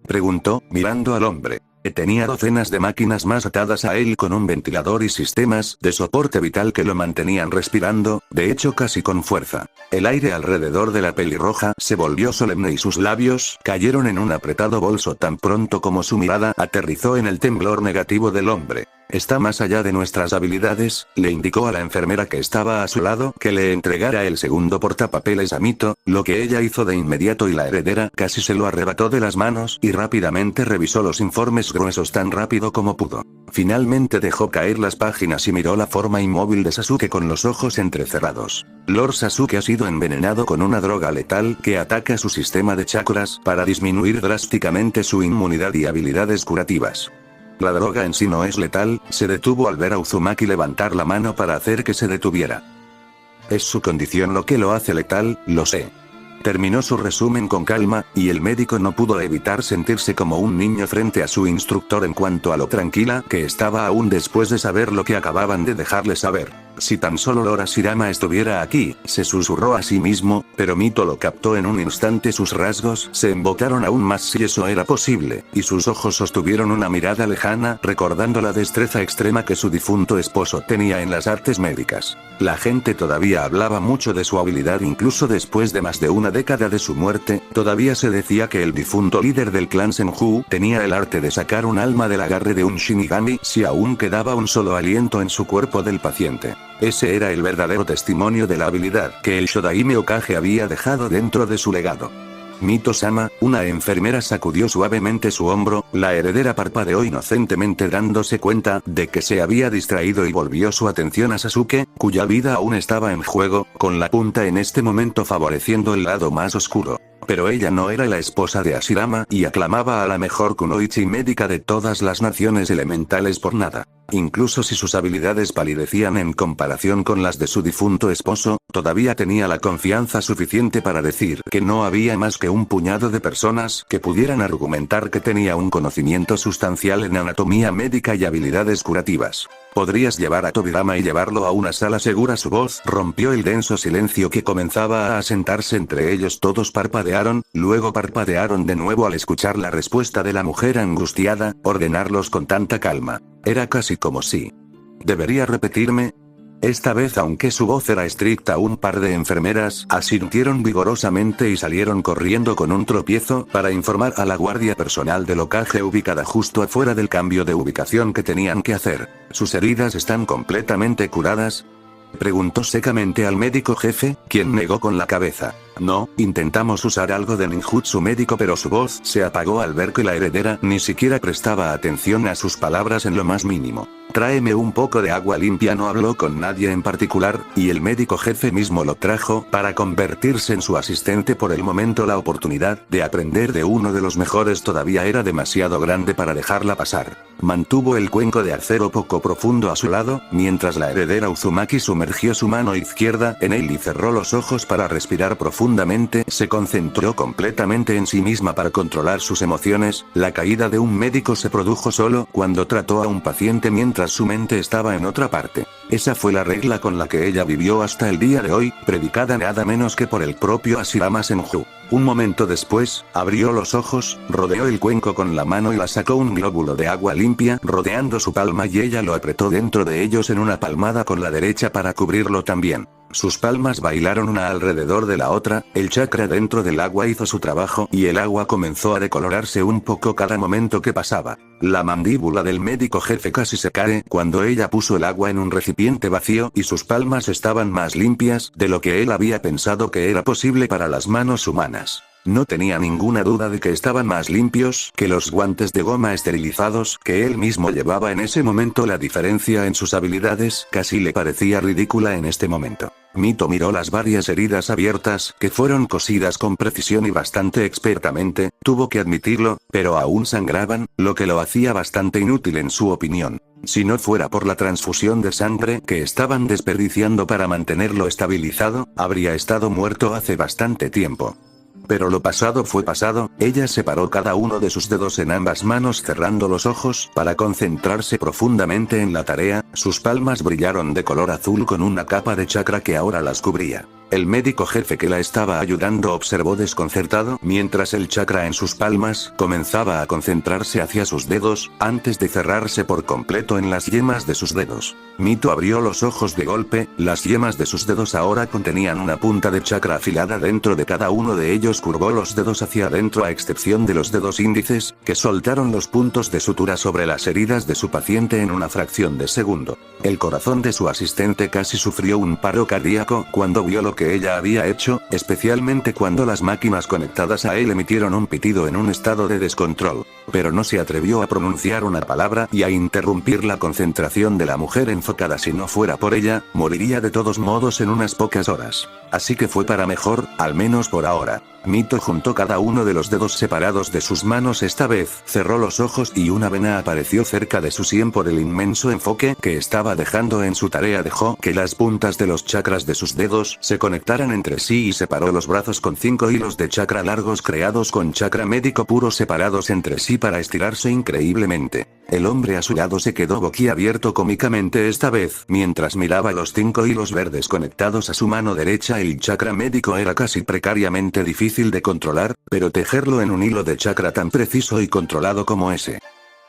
preguntó, mirando al hombre. Tenía docenas de máquinas más atadas a él con un ventilador y sistemas de soporte vital que lo mantenían respirando, de hecho casi con fuerza. El aire alrededor de la pelirroja se volvió solemne y sus labios cayeron en un apretado bolso tan pronto como su mirada aterrizó en el temblor negativo del hombre. Está más allá de nuestras habilidades, le indicó a la enfermera que estaba a su lado que le entregara el segundo portapapeles a Mito, lo que ella hizo de inmediato y la heredera casi se lo arrebató de las manos y rápidamente revisó los informes gruesos tan rápido como pudo. Finalmente dejó caer las páginas y miró la forma inmóvil de Sasuke con los ojos entrecerrados. Lord Sasuke ha sido envenenado con una droga letal que ataca su sistema de chakras para disminuir drásticamente su inmunidad y habilidades curativas. La droga en sí no es letal, se detuvo al ver a Uzumaki levantar la mano para hacer que se detuviera. Es su condición lo que lo hace letal, lo sé. Terminó su resumen con calma, y el médico no pudo evitar sentirse como un niño frente a su instructor en cuanto a lo tranquila que estaba aún después de saber lo que acababan de dejarle saber. Si tan solo Lord Ashirama estuviera aquí, se susurró a sí mismo, pero Mito lo captó en un instante. Sus rasgos se embotaron aún más si eso era posible, y sus ojos sostuvieron una mirada lejana, recordando la destreza extrema que su difunto esposo tenía en las artes médicas. La gente todavía hablaba mucho de su habilidad incluso después de más de una década de su muerte. Todavía se decía que el difunto líder del clan Senju tenía el arte de sacar un alma del agarre de un Shinigami si aún quedaba un solo aliento en su cuerpo del paciente. Ese era el verdadero testimonio de la habilidad que el Shodaime Okage había dejado dentro de su legado. Mito-sama, una enfermera sacudió suavemente su hombro. La heredera parpadeó inocentemente dándose cuenta de que se había distraído y volvió su atención a Sasuke, cuya vida aún estaba en juego, con la punta en este momento favoreciendo el lado más oscuro. Pero ella no era la esposa de Ashirama y aclamaba a la mejor kunoichi médica de todas las naciones elementales por nada. Incluso si sus habilidades palidecían en comparación con las de su difunto esposo, todavía tenía la confianza suficiente para decir que no había más que un puñado de personas que pudieran argumentar que tenía un conocimiento sustancial en anatomía médica y habilidades curativas. ¿Podrías llevar a Tobirama y llevarlo a una sala segura? Su voz rompió el denso silencio que comenzaba a asentarse entre ellos. Todos parpadearon, luego parpadearon de nuevo al escuchar la respuesta de la mujer angustiada, ordenarlos con tanta calma. Era casi como si... ¿Debería repetirme? Esta vez, aunque su voz era estricta, un par de enfermeras asintieron vigorosamente y salieron corriendo con un tropiezo para informar a la guardia personal del Okage ubicada justo afuera del cambio de ubicación que tenían que hacer. ¿Sus heridas están completamente curadas?, preguntó secamente al médico jefe, quien negó con la cabeza. No, intentamos usar algo de ninjutsu médico, pero su voz se apagó al ver que la heredera ni siquiera prestaba atención a sus palabras en lo más mínimo. Tráeme un poco de agua limpia. No habló con nadie en particular, y el médico jefe mismo lo trajo para convertirse en su asistente. Por el momento la oportunidad de aprender de uno de los mejores todavía era demasiado grande para dejarla pasar. Mantuvo el cuenco de acero poco profundo a su lado, mientras la heredera Uzumaki sumergió su mano izquierda en él y cerró los ojos para respirar profundamente. Se concentró completamente en sí misma para controlar sus emociones. La caída de un médico se produjo solo cuando trató a un paciente mientras su mente estaba en otra parte. Esa fue la regla con la que ella vivió hasta el día de hoy, predicada nada menos que por el propio Ashirama Senju. Un momento después, abrió los ojos, rodeó el cuenco con la mano y la sacó un glóbulo de agua limpia rodeando su palma, y ella lo apretó dentro de ellos en una palmada con la derecha para cubrirlo también. Sus palmas bailaron una alrededor de la otra, el chakra dentro del agua hizo su trabajo y el agua comenzó a decolorarse un poco cada momento que pasaba. La mandíbula del médico jefe casi se cae cuando ella puso el agua en un recipiente vacío y sus palmas estaban más limpias de lo que él había pensado que era posible para las manos humanas. No tenía ninguna duda de que estaban más limpios que los guantes de goma esterilizados que él mismo llevaba en ese momento. La diferencia en sus habilidades casi le parecía ridícula en este momento. Mito miró las varias heridas abiertas que fueron cosidas con precisión y bastante expertamente, tuvo que admitirlo, pero aún sangraban, lo que lo hacía bastante inútil en su opinión. Si no fuera por la transfusión de sangre que estaban desperdiciando para mantenerlo estabilizado, habría estado muerto hace bastante tiempo. Pero lo pasado fue pasado. Ella separó cada uno de sus dedos en ambas manos cerrando los ojos para concentrarse profundamente en la tarea. Sus palmas brillaron de color azul con una capa de chakra que ahora las cubría. El médico jefe que la estaba ayudando observó desconcertado mientras el chakra en sus palmas comenzaba a concentrarse hacia sus dedos, antes de cerrarse por completo en las yemas de sus dedos. Mito abrió los ojos de golpe. Las yemas de sus dedos ahora contenían una punta de chakra afilada dentro de cada uno de ellos. Curvó los dedos hacia adentro a excepción de los dedos índices, que soltaron los puntos de sutura sobre las heridas de su paciente en una fracción de segundo. El corazón de su asistente casi sufrió un paro cardíaco cuando vio lo que ella había hecho, especialmente cuando las máquinas conectadas a él emitieron un pitido en un estado de descontrol. Pero no se atrevió a pronunciar una palabra y a interrumpir la concentración de la mujer enfocada. Si no fuera por ella, moriría de todos modos en unas pocas horas. Así que fue para mejor, al menos por ahora. Mito juntó cada uno de los dedos separados de sus manos, esta vez cerró los ojos y una vena apareció cerca de su sien por el inmenso enfoque que estaba dejando en su tarea. Dejó que las puntas de los chakras de sus dedos se conectaran entre sí y separó los brazos con 5 hilos de chakra largos creados con chakra médico puro separados entre sí para estirarse increíblemente. El hombre a su lado se quedó boquiabierto cómicamente esta vez, mientras miraba los 5 hilos verdes conectados a su mano derecha. El chakra médico era casi precariamente difícil de controlar, pero tejerlo en un hilo de chakra tan preciso y controlado como ese.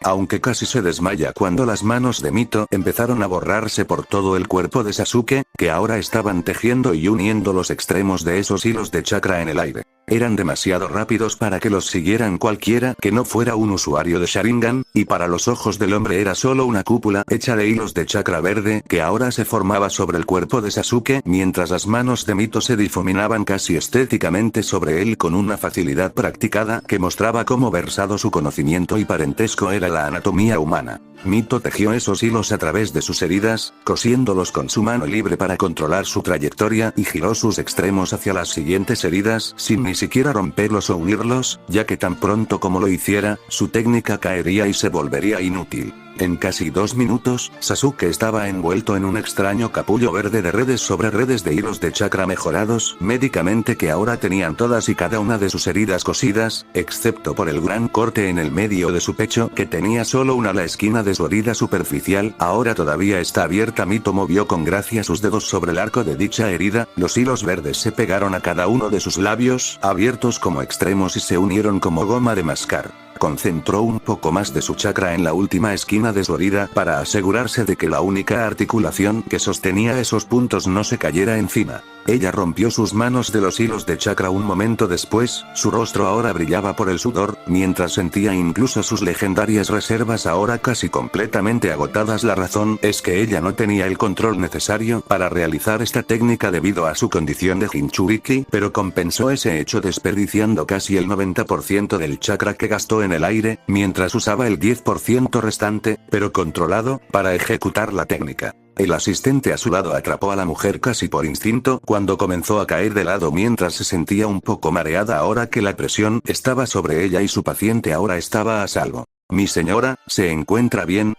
Aunque casi se desmaya cuando las manos de Mito empezaron a borrarse por todo el cuerpo de Sasuke, que ahora estaban tejiendo y uniendo los extremos de esos hilos de chakra en el aire. Eran demasiado rápidos para que los siguieran cualquiera que no fuera un usuario de Sharingan, y para los ojos del hombre era solo una cúpula hecha de hilos de chakra verde que ahora se formaba sobre el cuerpo de Sasuke, mientras las manos de Mito se difuminaban casi estéticamente sobre él con una facilidad practicada que mostraba cómo versado su conocimiento y parentesco era la anatomía humana. Mito tejió esos hilos a través de sus heridas, cosiéndolos con su mano libre para controlar su trayectoria y giró sus extremos hacia las siguientes heridas sin ni siquiera romperlos o unirlos, ya que tan pronto como lo hiciera, su técnica caería y se volvería inútil. En casi 2 minutos, Sasuke estaba envuelto en un extraño capullo verde de redes sobre redes de hilos de chakra mejorados médicamente que ahora tenían todas y cada una de sus heridas cosidas, excepto por el gran corte en el medio de su pecho que tenía solo una la esquina de su herida superficial, ahora todavía está abierta. Mito movió con gracia sus dedos sobre el arco de dicha herida, los hilos verdes se pegaron a cada uno de sus labios, abiertos como extremos y se unieron como goma de mascar. Concentró un poco más de su chakra en la última esquina de su herida para asegurarse de que la única articulación que sostenía esos puntos no se cayera encima. Ella rompió sus manos de los hilos de chakra un momento después, su rostro ahora brillaba por el sudor, mientras sentía incluso sus legendarias reservas ahora casi completamente agotadas. La razón es que ella no tenía el control necesario para realizar esta técnica debido a su condición de Jinchuriki, pero compensó ese hecho desperdiciando casi el 90% del chakra que gastó en el aire, mientras usaba el 10% restante, pero controlado, para ejecutar la técnica. El asistente a su lado atrapó a la mujer casi por instinto cuando comenzó a caer de lado mientras se sentía un poco mareada ahora que la presión estaba sobre ella y su paciente ahora estaba a salvo. «Mi señora, ¿se encuentra bien?»,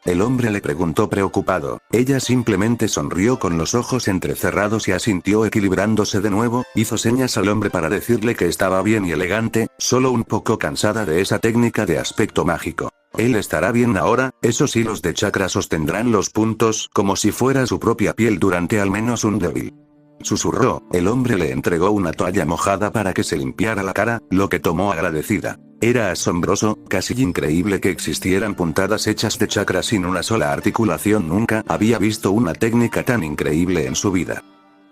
el hombre le preguntó preocupado. Ella simplemente sonrió con los ojos entrecerrados y asintió equilibrándose de nuevo, hizo señas al hombre para decirle que estaba bien y elegante, solo un poco cansada de esa técnica de aspecto mágico. Él estará bien ahora, esos hilos de chakra sostendrán los puntos como si fuera su propia piel durante al menos un débil. Susurró, el hombre le entregó una toalla mojada para que se limpiara la cara, lo que tomó agradecida. Era asombroso, casi increíble que existieran puntadas hechas de chakra sin una sola articulación. Nunca había visto una técnica tan increíble en su vida.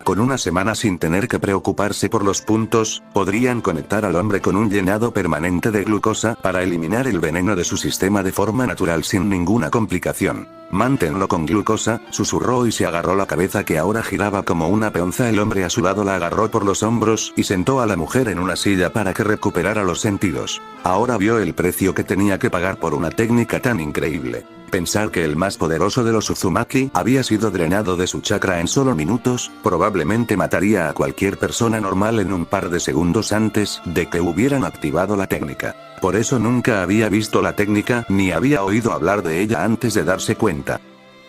Con una semana sin tener que preocuparse por los puntos, podrían conectar al hombre con un llenado permanente de glucosa para eliminar el veneno de su sistema de forma natural sin ninguna complicación. «Manténlo con glucosa», susurró y se agarró la cabeza que ahora giraba como una peonza. El hombre a su lado la agarró por los hombros y sentó a la mujer en una silla para que recuperara los sentidos. Ahora vio el precio que tenía que pagar por una técnica tan increíble. Pensar que el más poderoso de los Uzumaki había sido drenado de su chakra en solo minutos, probablemente mataría a cualquier persona normal en un par de segundos antes de que hubieran activado la técnica. Por eso nunca había visto la técnica ni había oído hablar de ella antes de darse cuenta.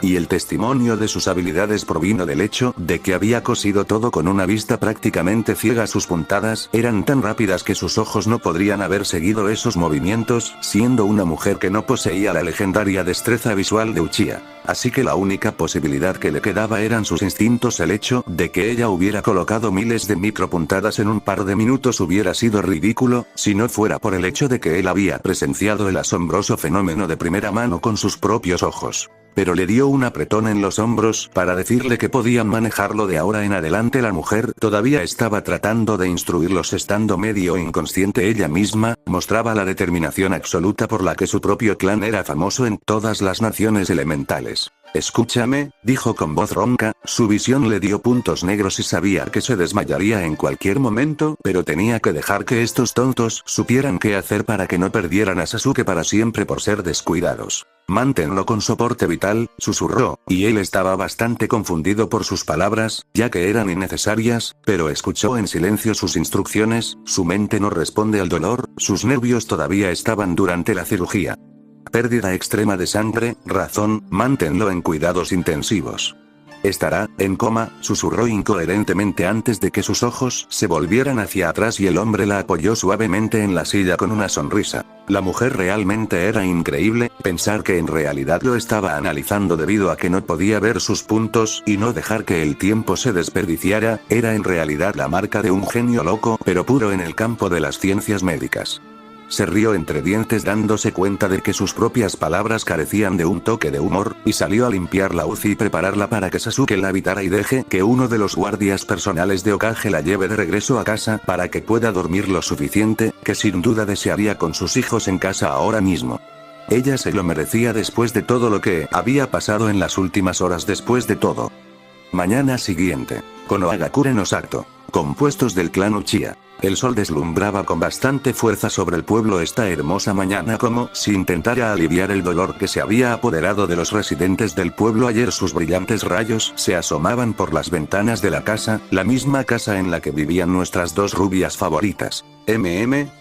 Y el testimonio de sus habilidades provino del hecho de que había cosido todo con una vista prácticamente ciega. Sus puntadas eran tan rápidas que sus ojos no podrían haber seguido esos movimientos, siendo una mujer que no poseía la legendaria destreza visual de Uchiha. Así que la única posibilidad que le quedaba eran sus instintos. El hecho de que ella hubiera colocado miles de micropuntadas en un par de minutos hubiera sido ridículo, si no fuera por el hecho de que él había presenciado el asombroso fenómeno de primera mano con sus propios ojos. Pero le dio un apretón en los hombros para decirle que podían manejarlo de ahora en adelante. La mujer todavía estaba tratando de instruirlos estando medio inconsciente. Ella misma mostraba la determinación absoluta por la que su propio clan era famoso en todas las naciones elementales. Escúchame, dijo con voz ronca, su visión le dio puntos negros y sabía que se desmayaría en cualquier momento, pero tenía que dejar que estos tontos supieran qué hacer para que no perdieran a Sasuke para siempre por ser descuidados. Manténlo con soporte vital, susurró, y él estaba bastante confundido por sus palabras, ya que eran innecesarias, pero escuchó en silencio sus instrucciones, su mente no responde al dolor, sus nervios todavía estaban durante la cirugía. Pérdida extrema de sangre, razón, manténlo en cuidados intensivos. Estará en coma, susurró incoherentemente antes de que sus ojos se volvieran hacia atrás y el hombre la apoyó suavemente en la silla con una sonrisa. La mujer realmente era increíble, pensar que en realidad lo estaba analizando debido a que no podía ver sus puntos y no dejar que el tiempo se desperdiciara, era en realidad la marca de un genio loco pero puro en el campo de las ciencias médicas. Se rió entre dientes dándose cuenta de que sus propias palabras carecían de un toque de humor, y salió a limpiar la UCI y prepararla para que Sasuke la habitara y deje que uno de los guardias personales de Hokage la lleve de regreso a casa para que pueda dormir lo suficiente, que sin duda desearía con sus hijos en casa ahora mismo. Ella se lo merecía después de todo lo que había pasado en las últimas horas después de todo. Mañana siguiente. Konohagakure no Sato. Compuestos del clan Uchiha. El sol deslumbraba con bastante fuerza sobre el pueblo esta hermosa mañana como si intentara aliviar el dolor que se había apoderado de los residentes del pueblo ayer. Sus brillantes rayos se asomaban por las ventanas de la casa, la misma casa en la que vivían nuestras dos rubias favoritas.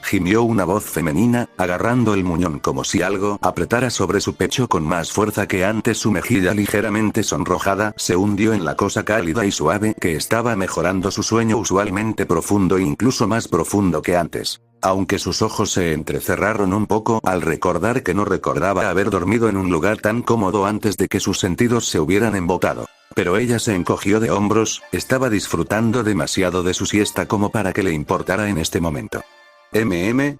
Gimió una voz femenina, agarrando el muñón como si algo apretara sobre su pecho con más fuerza que antes. Su mejilla ligeramente sonrojada se hundió en la cosa cálida y suave que estaba mejorando su sueño usualmente profundo e incluso más profundo que antes. Aunque sus ojos se entrecerraron un poco al recordar que no recordaba haber dormido en un lugar tan cómodo antes de que sus sentidos se hubieran embotado. Pero ella se encogió de hombros, estaba disfrutando demasiado de su siesta como para que le importara en este momento.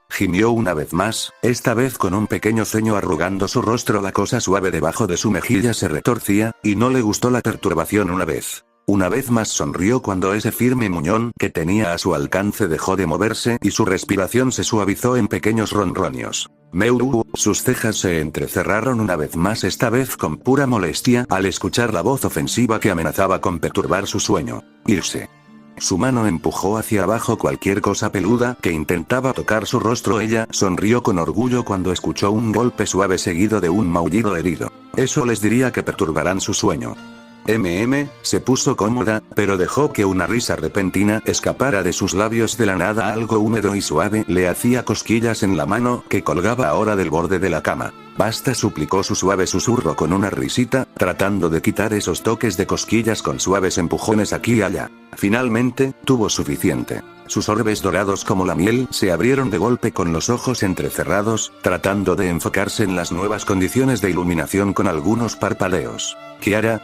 Gimió una vez más, esta vez con un pequeño ceño arrugando su rostro. La cosa suave debajo de su mejilla se retorcía, y no le gustó la perturbación una vez. Una vez más sonrió cuando ese firme muñón que tenía a su alcance dejó de moverse y su respiración se suavizó en pequeños ronroneos. Sus cejas se entrecerraron una vez más, esta vez con pura molestia al escuchar la voz ofensiva que amenazaba con perturbar su sueño. Irse. Su mano empujó hacia abajo cualquier cosa peluda que intentaba tocar su rostro. Ella sonrió con orgullo cuando escuchó un golpe suave seguido de un maullido herido. Eso les diría que perturbarán su sueño. Se puso cómoda, pero dejó que una risa repentina escapara de sus labios. De la nada algo húmedo y suave le hacía cosquillas en la mano que colgaba ahora del borde de la cama. Basta, suplicó su suave susurro con una risita, tratando de quitar esos toques de cosquillas con suaves empujones aquí y allá. Finalmente, tuvo suficiente. Sus orbes dorados como la miel se abrieron de golpe con los ojos entrecerrados, tratando de enfocarse en las nuevas condiciones de iluminación con algunos parpadeos. ¿Kiara?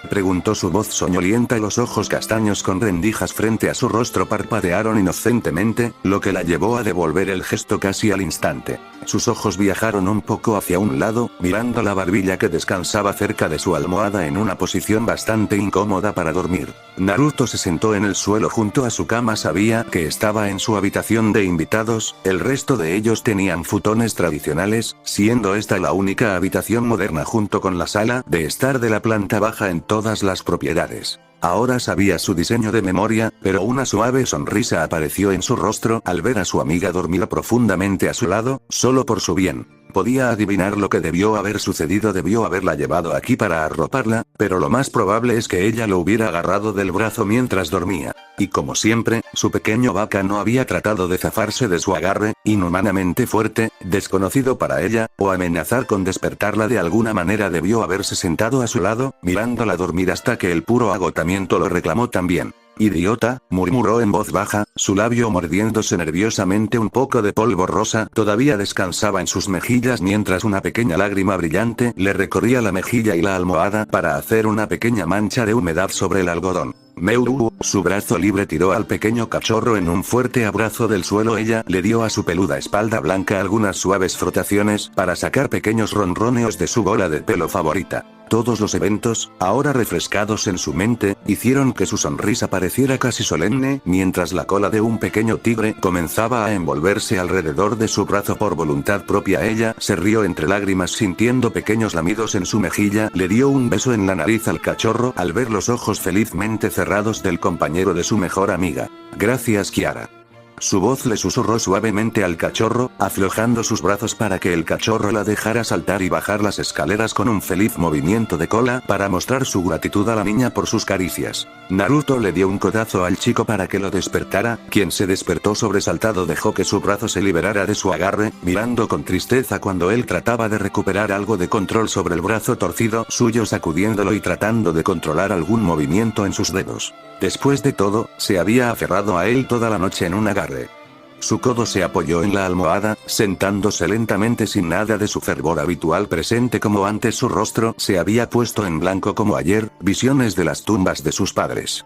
Preguntó su voz soñolienta y los ojos castaños con rendijas frente a su rostro parpadearon inocentemente, lo que la llevó a devolver el gesto casi al instante. Sus ojos viajaron un poco hacia un lado, mirando la barbilla que descansaba cerca de su almohada en una posición bastante incómoda para dormir. Naruto se sentó en el suelo junto a su cama. Sabía que estaba en su habitación de invitados, el resto de ellos tenían futones tradicionales, siendo esta la única habitación moderna junto con la sala de estar de la planta baja en todas las propiedades. Ahora sabía su diseño de memoria, pero una suave sonrisa apareció en su rostro al ver a su amiga dormida profundamente a su lado, solo por su bien. Podía adivinar lo que debió haber sucedido. Debió haberla llevado aquí para arroparla, pero lo más probable es que ella lo hubiera agarrado del brazo mientras dormía. Y como siempre, su pequeño vaca no había tratado de zafarse de su agarre, inhumanamente fuerte, desconocido para ella, o amenazar con despertarla de alguna manera. Debió haberse sentado a su lado, mirándola dormir hasta que el puro agotamiento lo reclamó también. Idiota, murmuró en voz baja, su labio mordiéndose nerviosamente. Un poco de polvo rosa todavía descansaba en sus mejillas mientras una pequeña lágrima brillante le recorría la mejilla y la almohada para hacer una pequeña mancha de humedad sobre el algodón. Su brazo libre tiró al pequeño cachorro en un fuerte abrazo del suelo. Ella le dio a su peluda espalda blanca algunas suaves frotaciones para sacar pequeños ronroneos de su bola de pelo favorita. Todos los eventos, ahora refrescados en su mente, hicieron que su sonrisa pareciera casi solemne, mientras la cola de un pequeño tigre comenzaba a envolverse alrededor de su brazo por voluntad propia. Ella se rió entre lágrimas sintiendo pequeños lamidos en su mejilla, le dio un beso en la nariz al cachorro al ver los ojos felizmente cerrados del compañero de su mejor amiga. Gracias, Kiara. Su voz le susurró suavemente al cachorro, aflojando sus brazos para que el cachorro la dejara saltar y bajar las escaleras con un feliz movimiento de cola para mostrar su gratitud a la niña por sus caricias. Naruto le dio un codazo al chico para que lo despertara, quien se despertó sobresaltado. Dejó que su brazo se liberara de su agarre, mirando con tristeza cuando él trataba de recuperar algo de control sobre el brazo torcido suyo, sacudiéndolo y tratando de controlar algún movimiento en sus dedos. Después de todo, se había aferrado a él toda la noche en un agarre. Su codo se apoyó en la almohada, sentándose lentamente sin nada de su fervor habitual presente como antes. Su rostro se había puesto en blanco como ayer, visiones de las tumbas de sus padres.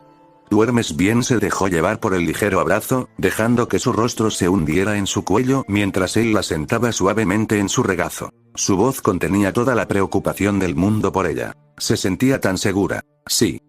¿Duermes bien? Se dejó llevar por el ligero abrazo, dejando que su rostro se hundiera en su cuello mientras él la sentaba suavemente en su regazo. Su voz contenía toda la preocupación del mundo por ella. Se sentía tan segura. Sí.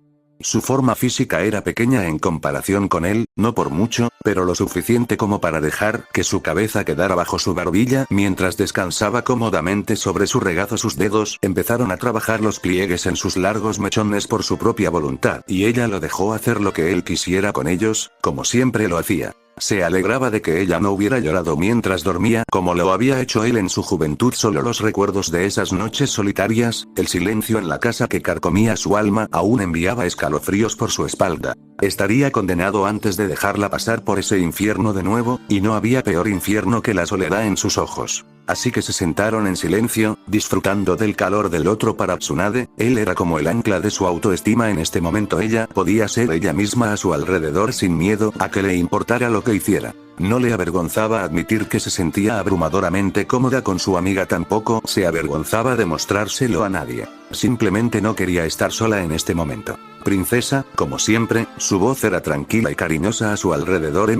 Su forma física era pequeña en comparación con él, no por mucho, pero lo suficiente como para dejar que su cabeza quedara bajo su barbilla mientras descansaba cómodamente sobre su regazo. Sus dedos empezaron a trabajar los pliegues en sus largos mechones por su propia voluntad, y ella lo dejó hacer lo que él quisiera con ellos, como siempre lo hacía. Se alegraba de que ella no hubiera llorado mientras dormía, como lo había hecho él en su juventud. Solo los recuerdos de esas noches solitarias, el silencio en la casa que carcomía su alma, aún enviaba escalofríos por su espalda. Estaría condenado antes de dejarla pasar por ese infierno de nuevo, y no había peor infierno que la soledad en sus ojos. Así que se sentaron en silencio, disfrutando del calor del otro. Para Tsunade, él era como el ancla de su autoestima en este momento. Ella podía ser ella misma a su alrededor sin miedo a que le importara lo que hiciera. No le avergonzaba admitir que se sentía abrumadoramente cómoda con su amiga, tampoco se avergonzaba de mostrárselo a nadie. Simplemente no quería estar sola en este momento. Princesa, como siempre, su voz era tranquila y cariñosa a su alrededor.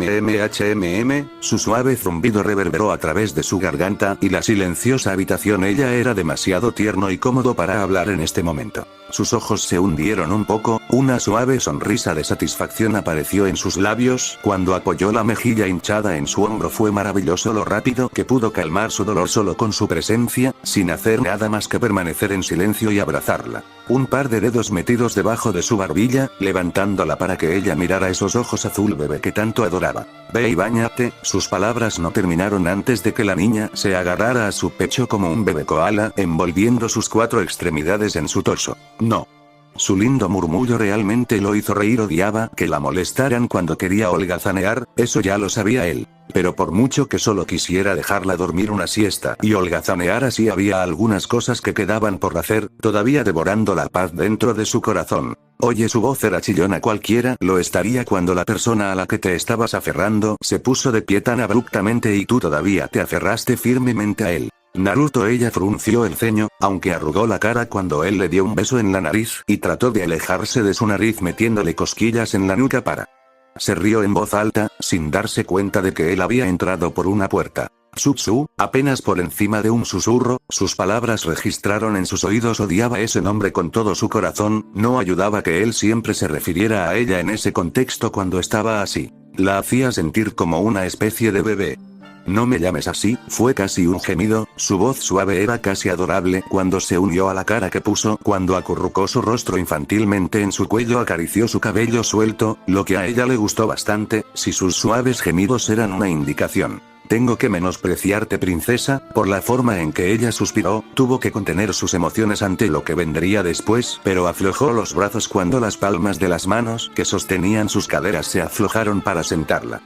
Su suave zumbido reverberó a través de su garganta y la silenciosa habitación. Ella era demasiado tierno y cómodo para hablar en este momento. Sus ojos se hundieron un poco, una suave sonrisa de satisfacción apareció en sus labios cuando apoyó la mejilla hinchada en su hombro. Fue maravilloso lo rápido que pudo calmar su dolor solo con su presencia, sin hacer nada más que permanecer en silencio y abrazarla. Un par de dedos metidos debajo de su barbilla, levantándola para que ella mirara esos ojos azul bebé que tanto adoraba. Ve y báñate. Sus palabras no terminaron antes de que la niña se agarrara a su pecho como un bebé koala, envolviendo sus 4 extremidades en su torso. No. Su lindo murmullo realmente lo hizo reír. Odiaba que la molestaran cuando quería holgazanear, eso ya lo sabía él. Pero por mucho que solo quisiera dejarla dormir una siesta y holgazanear así, había algunas cosas que quedaban por hacer, todavía devorando la paz dentro de su corazón. Oye, su voz era chillona. Cualquiera lo estaría cuando la persona a la que te estabas aferrando se puso de pie tan abruptamente y tú todavía te aferraste firmemente a él. Naruto. Ella frunció el ceño, aunque arrugó la cara cuando él le dio un beso en la nariz y trató de alejarse de su nariz metiéndole cosquillas en la nuca para... Se rió en voz alta, sin darse cuenta de que él había entrado por una puerta. Tsutsu, apenas por encima de un susurro, sus palabras registraron en sus oídos. Odiaba ese nombre con todo su corazón, no ayudaba que él siempre se refiriera a ella en ese contexto cuando estaba así. La hacía sentir como una especie de bebé. No me llames así, fue casi un gemido, su voz suave era casi adorable cuando se unió a la cara que puso cuando acurrucó su rostro infantilmente en su cuello, acarició su cabello suelto, lo que a ella le gustó bastante, si sus suaves gemidos eran una indicación. Tengo que menospreciarte, princesa, por la forma en que ella suspiró, tuvo que contener sus emociones ante lo que vendría después, pero aflojó los brazos cuando las palmas de las manos que sostenían sus caderas se aflojaron para sentarla.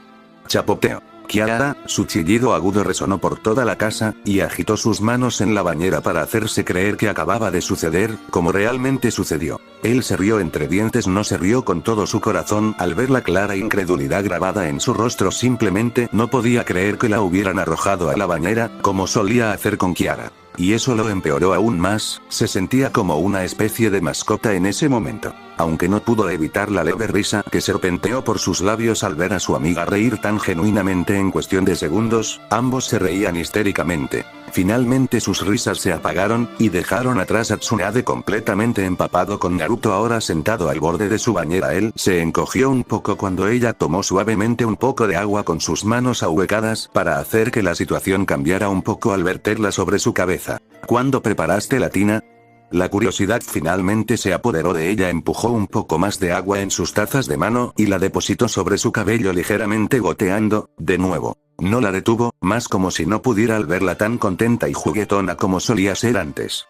Chapoteo. Kiara, su chillido agudo resonó por toda la casa, y agitó sus manos en la bañera para hacerse creer que acababa de suceder, como realmente sucedió. Él se rió entre dientes, no se rió con todo su corazón al ver la clara incredulidad grabada en su rostro. Simplemente no podía creer que la hubieran arrojado a la bañera, como solía hacer con Kiara. Y eso lo empeoró aún más, se sentía como una especie de mascota en ese momento. aunque no pudo evitar la leve risa que serpenteó por sus labios al ver a su amiga reír tan genuinamente en cuestión de segundos, ambos se reían histéricamente. Finalmente sus risas se apagaron, y dejaron atrás a Tsunade completamente empapado con Naruto ahora sentado al borde de su bañera. Él se encogió un poco cuando ella tomó suavemente un poco de agua con sus manos ahuecadas para hacer que la situación cambiara un poco al verterla sobre su cabeza. ¿Cuándo preparaste la tina? La curiosidad finalmente se apoderó de ella, empujó un poco más de agua en sus tazas de mano y la depositó sobre su cabello ligeramente goteando, de nuevo. No la detuvo, más como si no pudiera al verla tan contenta y juguetona como solía ser antes.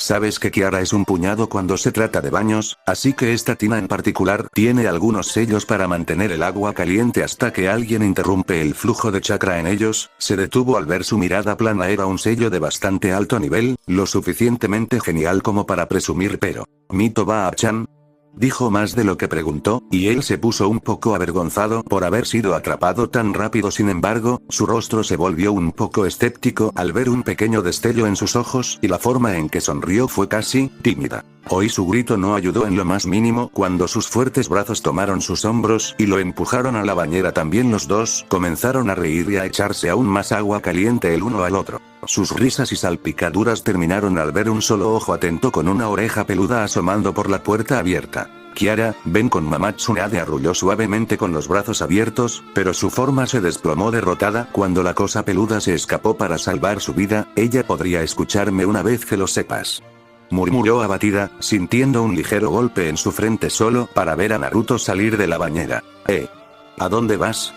Sabes que Kiara es un puñado cuando se trata de baños, así que esta tina en particular tiene algunos sellos para mantener el agua caliente hasta que alguien interrumpe el flujo de chakra en ellos. Se detuvo al ver su mirada plana. Era un sello de bastante alto nivel, lo suficientemente genial como para presumir, pero ¿Mito Ba-chan? Dijo más de lo que preguntó, y él se puso un poco avergonzado por haber sido atrapado tan rápido. Sin embargo, su rostro se volvió un poco escéptico al ver un pequeño destello en sus ojos y la forma en que sonrió fue casi tímida. Hoy su grito no ayudó en lo más mínimo cuando sus fuertes brazos tomaron sus hombros y lo empujaron a la bañera. También los dos comenzaron a reír y a echarse aún más agua caliente el uno al otro. Sus risas y salpicaduras terminaron al ver un solo ojo atento con una oreja peluda asomando por la puerta abierta. Kiara, ven con mamá. Tsunade arrulló suavemente con los brazos abiertos, pero su forma se desplomó derrotada cuando la cosa peluda se escapó para salvar su vida. Ella podría escucharme una vez que lo sepas. Murmuró abatida, sintiendo un ligero golpe en su frente solo para ver a Naruto salir de la bañera. ¿A dónde vas?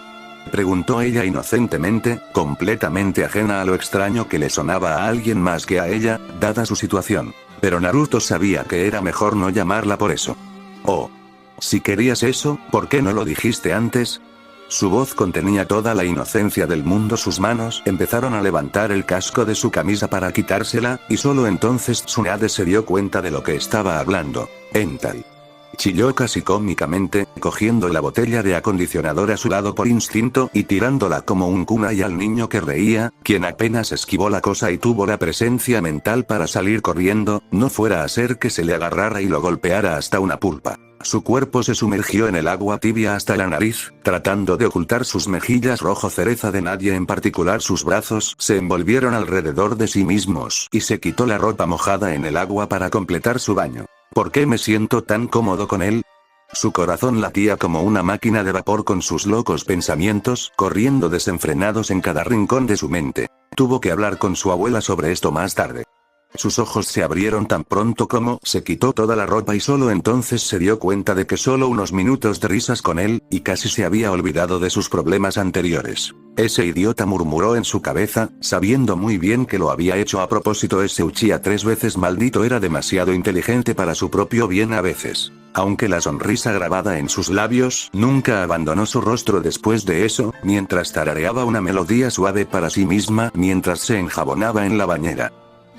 Preguntó ella inocentemente, completamente ajena a lo extraño que le sonaba a alguien más que a ella, dada su situación. Pero Naruto sabía que era mejor no llamarla por eso. Oh. Si querías eso, ¿por qué no lo dijiste antes? Su voz contenía toda la inocencia del mundo. Sus manos empezaron a levantar el casco de su camisa para quitársela, y solo entonces Tsunade se dio cuenta de lo que estaba hablando. Hentai. Chilló casi cómicamente, cogiendo la botella de acondicionador a su lado por instinto y tirándola como un kunai al niño que reía, quien apenas esquivó la cosa y tuvo la presencia mental para salir corriendo, no fuera a ser que se le agarrara y lo golpeara hasta una pulpa. Su cuerpo se sumergió en el agua tibia hasta la nariz, tratando de ocultar sus mejillas rojo cereza. De nadie en particular. Sus brazos se envolvieron alrededor de sí mismos y se quitó la ropa mojada en el agua para completar su baño. ¿Por qué me siento tan cómodo con él? Su corazón latía como una máquina de vapor con sus locos pensamientos corriendo desenfrenados en cada rincón de su mente. Tuvo que hablar con su abuela sobre esto más tarde. Sus ojos se abrieron tan pronto como se quitó toda la ropa y solo entonces se dio cuenta de que solo unos minutos de risas con él, y casi se había olvidado de sus problemas anteriores. Ese idiota, murmuró en su cabeza, sabiendo muy bien que lo había hecho a propósito. Ese Uchiha 3 veces maldito era demasiado inteligente para su propio bien a veces. Aunque la sonrisa grabada en sus labios nunca abandonó su rostro después de eso, mientras tarareaba una melodía suave para sí misma mientras se enjabonaba en la bañera.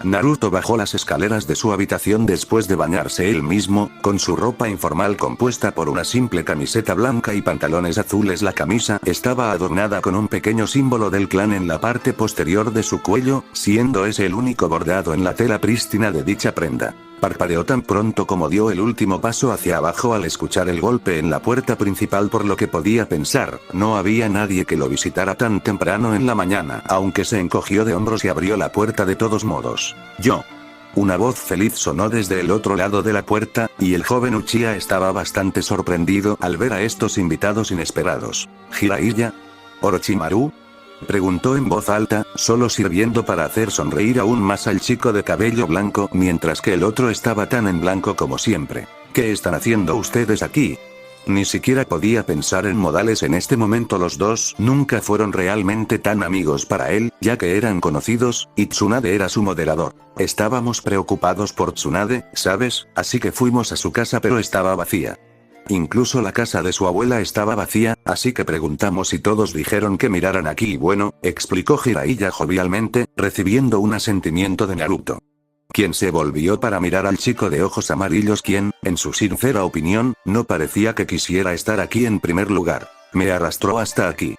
Naruto bajó las escaleras de su habitación después de bañarse él mismo, con su ropa informal compuesta por una simple camiseta blanca y pantalones azules. La camisa estaba adornada con un pequeño símbolo del clan en la parte posterior de su cuello, siendo ese el único bordado en la tela prístina de dicha prenda. Parpadeó tan pronto como dio el último paso hacia abajo al escuchar el golpe en la puerta principal, por lo que podía pensar, no había nadie que lo visitara tan temprano en la mañana. Aunque se encogió de hombros y abrió la puerta de todos modos. Yo. Una voz feliz sonó desde el otro lado de la puerta, y el joven Uchiha estaba bastante sorprendido al ver a estos invitados inesperados. ¿Jiraiya? ¿Orochimaru? Preguntó en voz alta, solo sirviendo para hacer sonreír aún más al chico de cabello blanco, mientras que el otro estaba tan en blanco como siempre. ¿Qué están haciendo ustedes aquí? Ni siquiera podía pensar en modales en este momento. Los dos nunca fueron realmente tan amigos para él, ya que eran conocidos, y Tsunade era su moderador. Estábamos preocupados por Tsunade, ¿sabes? Así que fuimos a su casa, pero estaba vacía. Incluso la casa de su abuela estaba vacía, así que preguntamos y todos dijeron que miraran aquí y bueno, explicó Jiraiya jovialmente, recibiendo un asentimiento de Naruto. Quien se volvió para mirar al chico de ojos amarillos, quien, en su sincera opinión, no parecía que quisiera estar aquí en primer lugar. Me arrastró hasta aquí.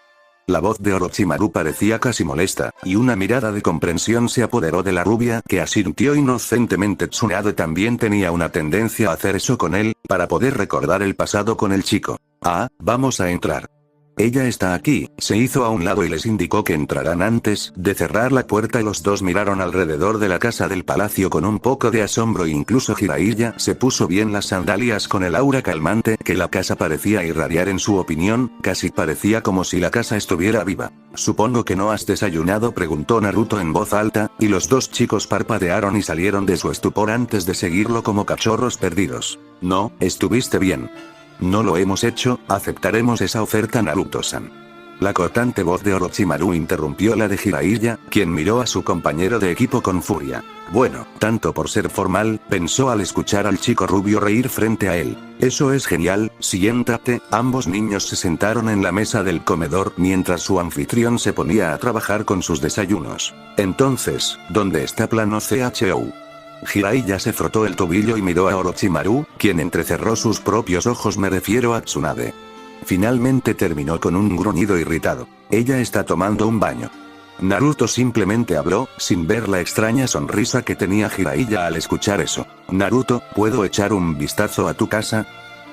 La voz de Orochimaru parecía casi molesta, y una mirada de comprensión se apoderó de la rubia, que asintió inocentemente. Tsunade también tenía una tendencia a hacer eso con él, para poder recordar el pasado con el chico. Ah, vamos a entrar. Ella está aquí, se hizo a un lado y les indicó que entrarán antes de cerrar la puerta. Los dos miraron alrededor de la casa del palacio con un poco de asombro. Incluso Jiraiya se puso bien las sandalias con el aura calmante que la casa parecía irradiar. En su opinión, casi parecía como si la casa estuviera viva. ¿Supongo que no has desayunado?, preguntó Naruto en voz alta, y los dos chicos parpadearon y salieron de su estupor antes de seguirlo como cachorros perdidos. No, estuviste bien. No lo hemos hecho, aceptaremos esa oferta, Naruto-san. La cortante voz de Orochimaru interrumpió la de Jiraiya, quien miró a su compañero de equipo con furia. Bueno, tanto por ser formal, pensó al escuchar al chico rubio reír frente a él. Eso es genial, siéntate. Ambos niños se sentaron en la mesa del comedor mientras su anfitrión se ponía a trabajar con sus desayunos. Entonces, ¿dónde está Plano CHO? Jiraiya se frotó el tobillo y miró a Orochimaru, quien entrecerró sus propios ojos. Me refiero a Tsunade. Finalmente terminó con un gruñido irritado. Ella está tomando un baño. Naruto simplemente habló, sin ver la extraña sonrisa que tenía Jiraiya al escuchar eso. Naruto, ¿puedo echar un vistazo a tu casa?,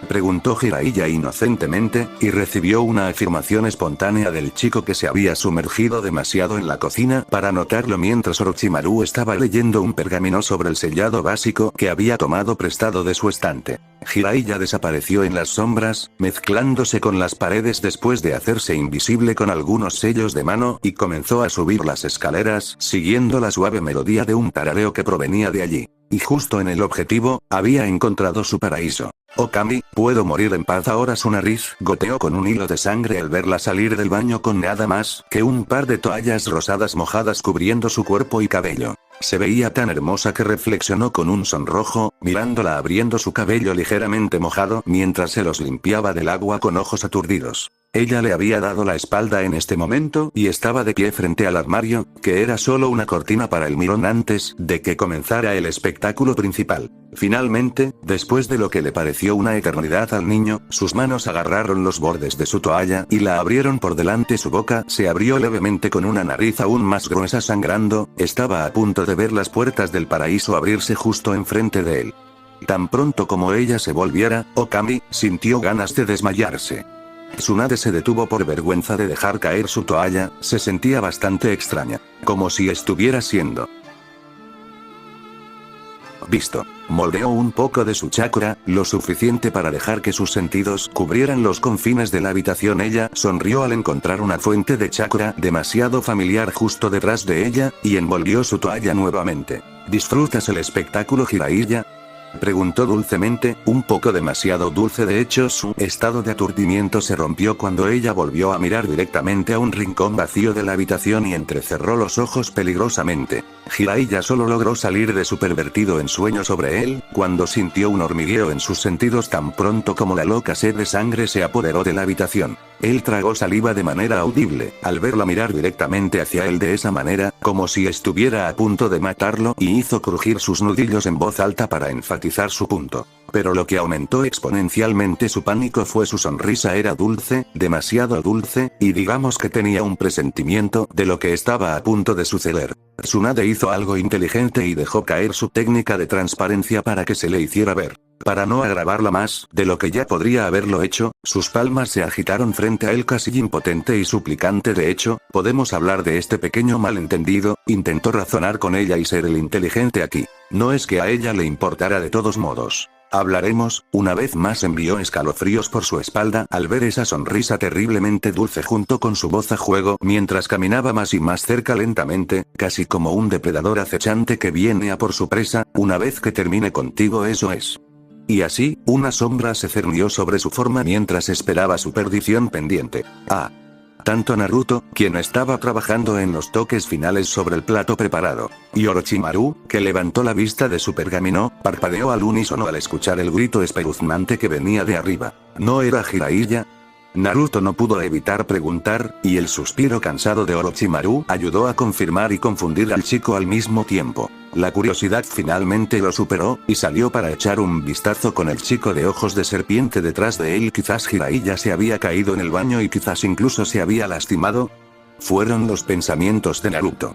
preguntó Jiraiya inocentemente, y recibió una afirmación espontánea del chico que se había sumergido demasiado en la cocina para notarlo mientras Orochimaru estaba leyendo un pergamino sobre el sellado básico que había tomado prestado de su estante. Jiraiya desapareció en las sombras, mezclándose con las paredes después de hacerse invisible con algunos sellos de mano, y comenzó a subir las escaleras siguiendo la suave melodía de un tarareo que provenía de allí. Y justo en el objetivo, había encontrado su paraíso. Okami, ¿puedo morir en paz ahora? Su nariz goteó con un hilo de sangre al verla salir del baño con nada más que un par de toallas rosadas mojadas cubriendo su cuerpo y cabello. Se veía tan hermosa que reflexionó con un sonrojo, mirándola abriendo su cabello ligeramente mojado mientras se los limpiaba del agua con ojos aturdidos. Ella le había dado la espalda en este momento y estaba de pie frente al armario, que era solo una cortina para el mirón antes de que comenzara el espectáculo principal. Finalmente, después de lo que le pareció una eternidad al niño, sus manos agarraron los bordes de su toalla y la abrieron por delante. Su boca se abrió levemente con una nariz aún más gruesa sangrando. Estaba a punto de ver las puertas del paraíso abrirse justo enfrente de él. Tan pronto como ella se volviera, Okami sintió ganas de desmayarse. Tsunade se detuvo por vergüenza de dejar caer su toalla. Se sentía bastante extraña, como si estuviera siendo visto. Moldeó un poco de su chakra, lo suficiente para dejar que sus sentidos cubrieran los confines de la habitación. Ella sonrió al encontrar una fuente de chakra demasiado familiar justo detrás de ella, y envolvió su toalla nuevamente. ¿Disfrutas el espectáculo, Jiraiya?, preguntó dulcemente, un poco demasiado dulce. De hecho, su estado de aturdimiento se rompió cuando ella volvió a mirar directamente a un rincón vacío de la habitación y entrecerró los ojos peligrosamente. Jiraiya solo logró salir de su pervertido ensueño sobre él, cuando sintió un hormigueo en sus sentidos tan pronto como la loca sed de sangre se apoderó de la habitación. Él tragó saliva de manera audible, al verla mirar directamente hacia él de esa manera, como si estuviera a punto de matarlo, y hizo crujir sus nudillos en voz alta para enfatizar su punto. Pero lo que aumentó exponencialmente su pánico fue su sonrisa. Era dulce, demasiado dulce, y digamos que tenía un presentimiento de lo que estaba a punto de suceder. Tsunade hizo algo inteligente y dejó caer su técnica de transparencia para que se le hiciera ver. Para no agravarla más de lo que ya podría haberlo hecho, sus palmas se agitaron frente a él casi impotente y suplicante. De hecho, podemos hablar de este pequeño malentendido, intentó razonar con ella y ser el inteligente aquí. No es que a ella le importara de todos modos. Hablaremos. Una vez más envió escalofríos por su espalda al ver esa sonrisa terriblemente dulce junto con su voz a juego mientras caminaba más y más cerca lentamente, casi como un depredador acechante que viene a por su presa. Una vez que termine contigo, eso es. Y así, una sombra se cernió sobre su forma mientras esperaba su perdición pendiente. Tanto Naruto, quien estaba trabajando en los toques finales sobre el plato preparado, y Orochimaru, que levantó la vista de su pergamino, parpadeó al unísono al escuchar el grito espeluznante que venía de arriba. ¿No era Jiraiya? Naruto no pudo evitar preguntar, y el suspiro cansado de Orochimaru ayudó a confirmar y confundir al chico al mismo tiempo. La curiosidad finalmente lo superó, y salió para echar un vistazo con el chico de ojos de serpiente detrás de él. Quizás Jiraiya se había caído en el baño y quizás incluso se había lastimado. Fueron los pensamientos de Naruto.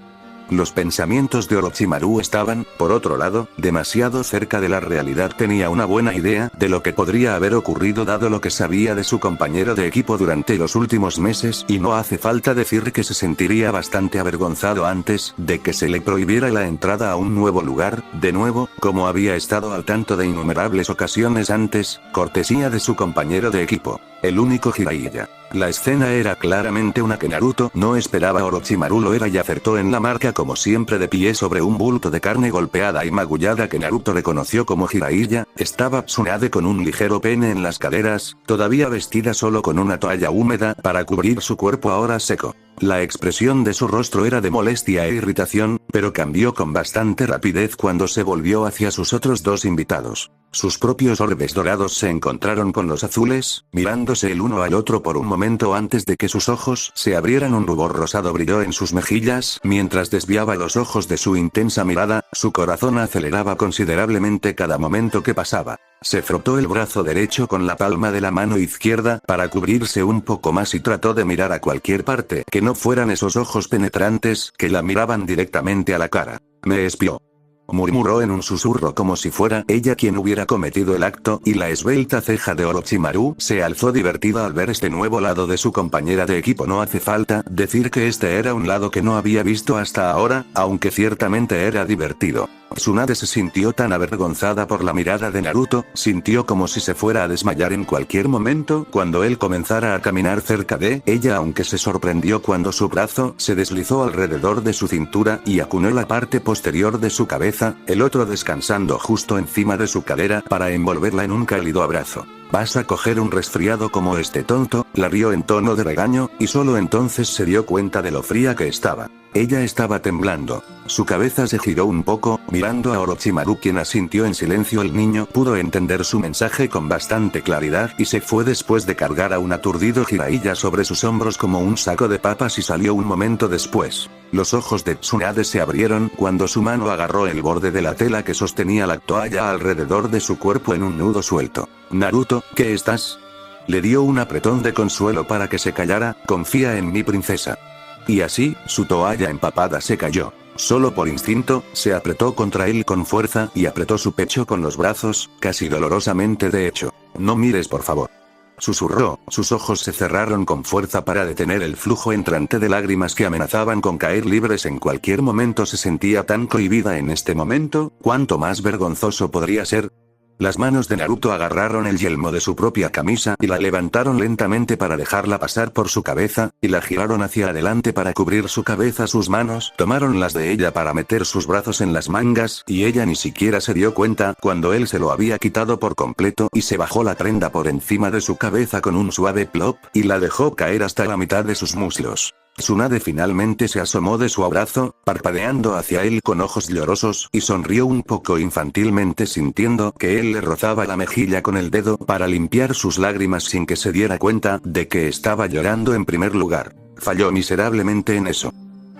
Los pensamientos de Orochimaru estaban, por otro lado, demasiado cerca de la realidad. Tenía una buena idea de lo que podría haber ocurrido dado lo que sabía de su compañero de equipo durante los últimos meses, y no hace falta decir que se sentiría bastante avergonzado antes de que se le prohibiera la entrada a un nuevo lugar, de nuevo, como había estado al tanto de innumerables ocasiones antes, cortesía de su compañero de equipo, el único Jiraiya. La escena era claramente una que Naruto no esperaba. Orochimaru lo era y acertó en la marca como siempre, de pie sobre un bulto de carne golpeada y magullada que Naruto reconoció como Jiraiya. Estaba Tsunade con un ligero pene en las caderas, todavía vestida solo con una toalla húmeda para cubrir su cuerpo ahora seco. La expresión de su rostro era de molestia e irritación, pero cambió con bastante rapidez cuando se volvió hacia sus otros dos invitados. Sus propios orbes dorados se encontraron con los azules, mirándose el uno al otro por un momento antes de que sus ojos se abrieran. Un rubor rosado brilló en sus mejillas, mientras desviaba los ojos de su intensa mirada, su corazón aceleraba considerablemente cada momento que pasaba. Se frotó el brazo derecho con la palma de la mano izquierda para cubrirse un poco más y trató de mirar a cualquier parte que no fueran esos ojos penetrantes que la miraban directamente a la cara. Me espió, murmuró en un susurro como si fuera ella quien hubiera cometido el acto, y la esbelta ceja de Orochimaru se alzó divertida al ver este nuevo lado de su compañera de equipo. No hace falta decir que este era un lado que no había visto hasta ahora, aunque ciertamente era divertido. Tsunade se sintió tan avergonzada por la mirada de Naruto, sintió como si se fuera a desmayar en cualquier momento cuando él comenzara a caminar cerca de ella, aunque se sorprendió cuando su brazo se deslizó alrededor de su cintura y acunó la parte posterior de su cabeza, el otro descansando justo encima de su cadera para envolverla en un cálido abrazo. ¿Vas a coger un resfriado como este tonto?, la rió en tono de regaño, y solo entonces se dio cuenta de lo fría que estaba. Ella estaba temblando. Su cabeza se giró un poco, mirando a Orochimaru, quien asintió en silencio. El niño pudo entender su mensaje con bastante claridad y se fue después de cargar a un aturdido Jiraiya sobre sus hombros como un saco de papas, y salió un momento después. Los ojos de Tsunade se abrieron cuando su mano agarró el borde de la tela que sostenía la toalla alrededor de su cuerpo en un nudo suelto. Naruto, ¿qué estás? Le dio un apretón de consuelo para que se callara. Confía en mi princesa. Y así, su toalla empapada se cayó. Solo por instinto, se apretó contra él con fuerza y apretó su pecho con los brazos, casi dolorosamente de hecho. No mires, por favor, susurró. Sus ojos se cerraron con fuerza para detener el flujo entrante de lágrimas que amenazaban con caer libres en cualquier momento. Se sentía tan cohibida en este momento, ¿cuánto más vergonzoso podría ser? Las manos de Naruto agarraron el yelmo de su propia camisa y la levantaron lentamente para dejarla pasar por su cabeza, y la giraron hacia adelante para cubrir su cabeza. Sus manos tomaron las de ella para meter sus brazos en las mangas, y ella ni siquiera se dio cuenta cuando él se lo había quitado por completo y se bajó la prenda por encima de su cabeza con un suave plop, y la dejó caer hasta la mitad de sus muslos. Tsunade finalmente se asomó de su abrazo, parpadeando hacia él con ojos llorosos, y sonrió un poco infantilmente sintiendo que él le rozaba la mejilla con el dedo para limpiar sus lágrimas sin que se diera cuenta de que estaba llorando. En primer lugar, falló miserablemente en eso.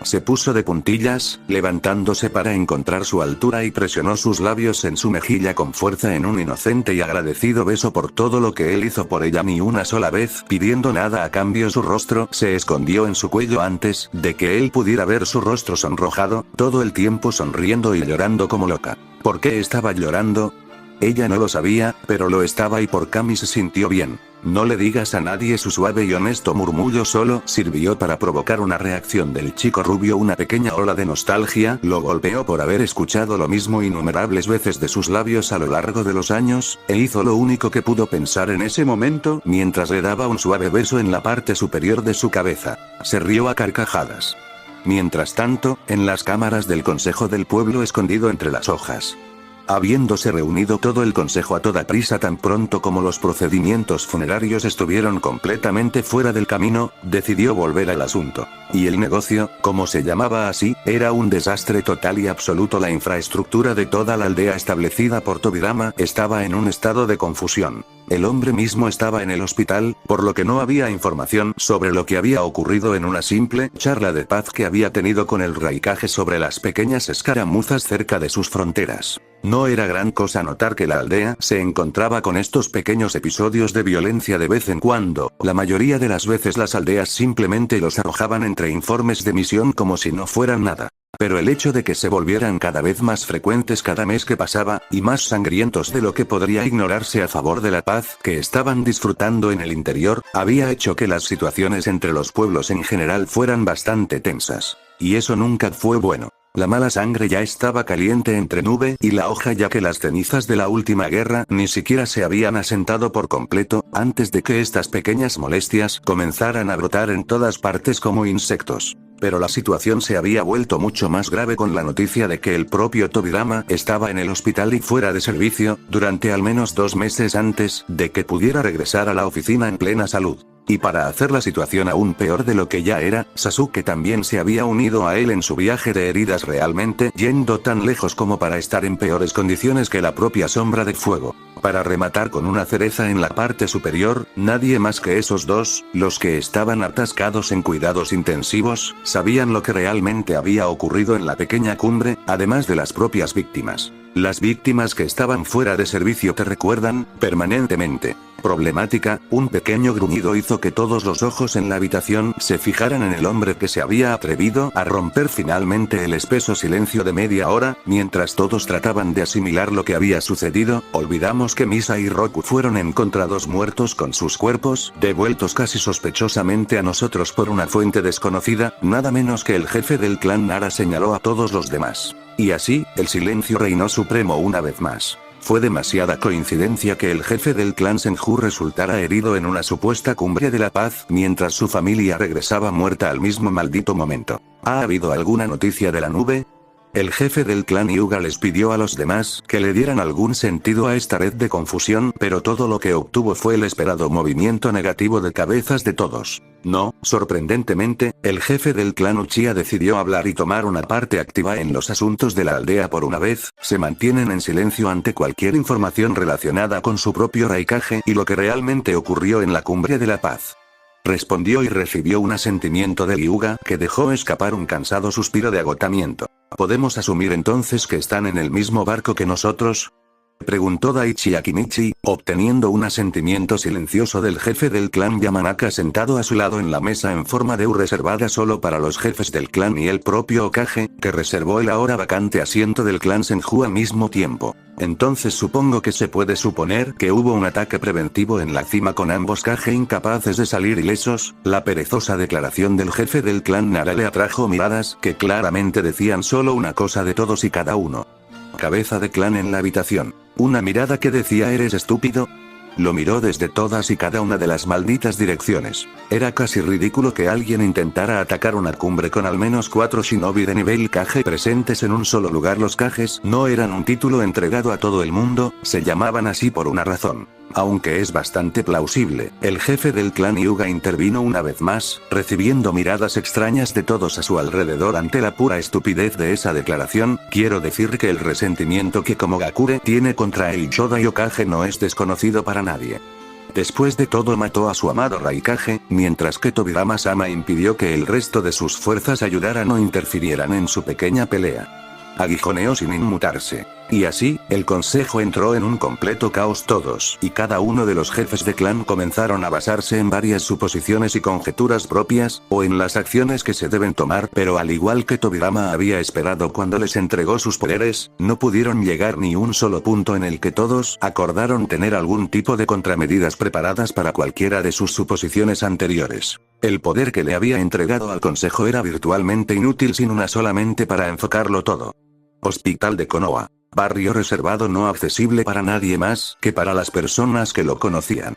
Se puso de puntillas, levantándose para encontrar su altura, y presionó sus labios en su mejilla con fuerza en un inocente y agradecido beso por todo lo que él hizo por ella, ni una sola vez pidiendo nada a cambio. Su rostro se escondió en su cuello antes de que él pudiera ver su rostro sonrojado, todo el tiempo sonriendo y llorando como loca. ¿Por qué estaba llorando? Ella no lo sabía, pero lo estaba, y por Kami se sintió bien. No le digas a nadie. Su suave y honesto murmullo solo sirvió para provocar una reacción del chico rubio. Una pequeña ola de nostalgia lo golpeó por haber escuchado lo mismo innumerables veces de sus labios a lo largo de los años, e hizo lo único que pudo pensar en ese momento mientras le daba un suave beso en la parte superior de su cabeza. Se rió a carcajadas. Mientras tanto, en las cámaras del Consejo del Pueblo, escondido entre las hojas, habiéndose reunido todo el consejo a toda prisa tan pronto como los procedimientos funerarios estuvieron completamente fuera del camino, decidió volver al asunto. Y el negocio, como se llamaba así, era un desastre total y absoluto. La infraestructura de toda la aldea establecida por Tobirama estaba en un estado de confusión. el hombre mismo estaba en el hospital, por lo que no había información sobre lo que había ocurrido en una simple charla de paz que había tenido con el Raikage sobre las pequeñas escaramuzas cerca de sus fronteras. No era gran cosa notar que la aldea se encontraba con estos pequeños episodios de violencia de vez en cuando, la mayoría de las veces las aldeas simplemente los arrojaban entre informes de misión como si no fueran nada. Pero el hecho de que se volvieran cada vez más frecuentes cada mes que pasaba, y más sangrientos de lo que podría ignorarse a favor de la paz que estaban disfrutando en el interior, había hecho que las situaciones entre los pueblos en general fueran bastante tensas. Y eso nunca fue bueno. La mala sangre ya estaba caliente entre Nube y la hoja, ya que las cenizas de la última guerra ni siquiera se habían asentado por completo, antes de que estas pequeñas molestias comenzaran a brotar en todas partes como insectos. Pero la situación se había vuelto mucho más grave con la noticia de que el propio Tobirama estaba en el hospital y fuera de servicio, durante al menos 2 meses antes de que pudiera regresar a la oficina en plena salud. Y para hacer la situación aún peor de lo que ya era, Sasuke también se había unido a él en su viaje de heridas, realmente yendo tan lejos como para estar en peores condiciones que la propia sombra de fuego. Para rematar con una cereza en la parte superior, nadie más que esos dos, los que estaban atascados en cuidados intensivos, sabían lo que realmente había ocurrido en la pequeña cumbre, además de las propias víctimas. Las víctimas que estaban fuera de servicio te recuerdan, permanentemente. Problemática, un pequeño gruñido hizo que todos los ojos en la habitación se fijaran en el hombre que se había atrevido a romper finalmente el espeso silencio de media hora, mientras todos trataban de asimilar lo que había sucedido. Olvidamos que Misa y Roku fueron encontrados muertos con sus cuerpos, devueltos casi sospechosamente a nosotros por una fuente desconocida, nada menos que el jefe del clan Nara señaló a todos los demás. Y así, el silencio reinó supremo una vez más. Fue demasiada coincidencia que el jefe del clan Senju resultara herido en una supuesta cumbre de la paz, mientras su familia regresaba muerta al mismo maldito momento. ¿Ha habido alguna noticia de la nube? El jefe del clan Hyuga les pidió a los demás que le dieran algún sentido a esta red de confusión, pero todo lo que obtuvo fue el esperado movimiento negativo de cabezas de todos. No, sorprendentemente, el jefe del clan Uchiha decidió hablar y tomar una parte activa en los asuntos de la aldea por una vez. Se mantienen en silencio ante cualquier información relacionada con su propio Raikage y lo que realmente ocurrió en la cumbre de la paz. Respondió y recibió un asentimiento de Hyuga, que dejó escapar un cansado suspiro de agotamiento. ¿Podemos asumir entonces que están en el mismo barco que nosotros?, preguntó Daichi Akinichi, obteniendo un asentimiento silencioso del jefe del clan Yamanaka sentado a su lado en la mesa en forma de U reservada solo para los jefes del clan y el propio Hokage, que reservó el ahora vacante asiento del clan Senju al mismo tiempo. Entonces supongo que se puede suponer que hubo un ataque preventivo en la cima con ambos Kage incapaces de salir ilesos. La perezosa declaración del jefe del clan Nara le atrajo miradas que claramente decían solo una cosa de todos y cada uno. Cabeza de clan en la habitación. Una mirada que decía ¿eres estúpido? Lo miró desde todas y cada una de las malditas direcciones. Era casi ridículo que alguien intentara atacar una cumbre con al menos 4 shinobi de nivel Kage presentes en un solo lugar. Los Kages no eran un título entregado a todo el mundo, se llamaban así por una razón. Aunque es bastante plausible, el jefe del clan Hyuga intervino una vez más, recibiendo miradas extrañas de todos a su alrededor ante la pura estupidez de esa declaración. Quiero decir que el resentimiento que Komogakure tiene contra el Shodai Hokage no es desconocido para nadie. Después de todo mató a su amado Raikage, mientras que Tobirama-sama impidió que el resto de sus fuerzas ayudaran o interfirieran en su pequeña pelea. Aguijoneó sin inmutarse. Y así, el consejo entró en un completo caos. Todos y cada uno de los jefes de clan comenzaron a basarse en varias suposiciones y conjeturas propias, o en las acciones que se deben tomar, pero al igual que Tobirama había esperado cuando les entregó sus poderes, no pudieron llegar ni un solo punto en el que todos acordaron tener algún tipo de contramedidas preparadas para cualquiera de sus suposiciones anteriores. El poder que le había entregado al consejo era virtualmente inútil sin una sola mente para enfocarlo todo. Hospital de Konoha. Barrio reservado no accesible para nadie más que para las personas que lo conocían.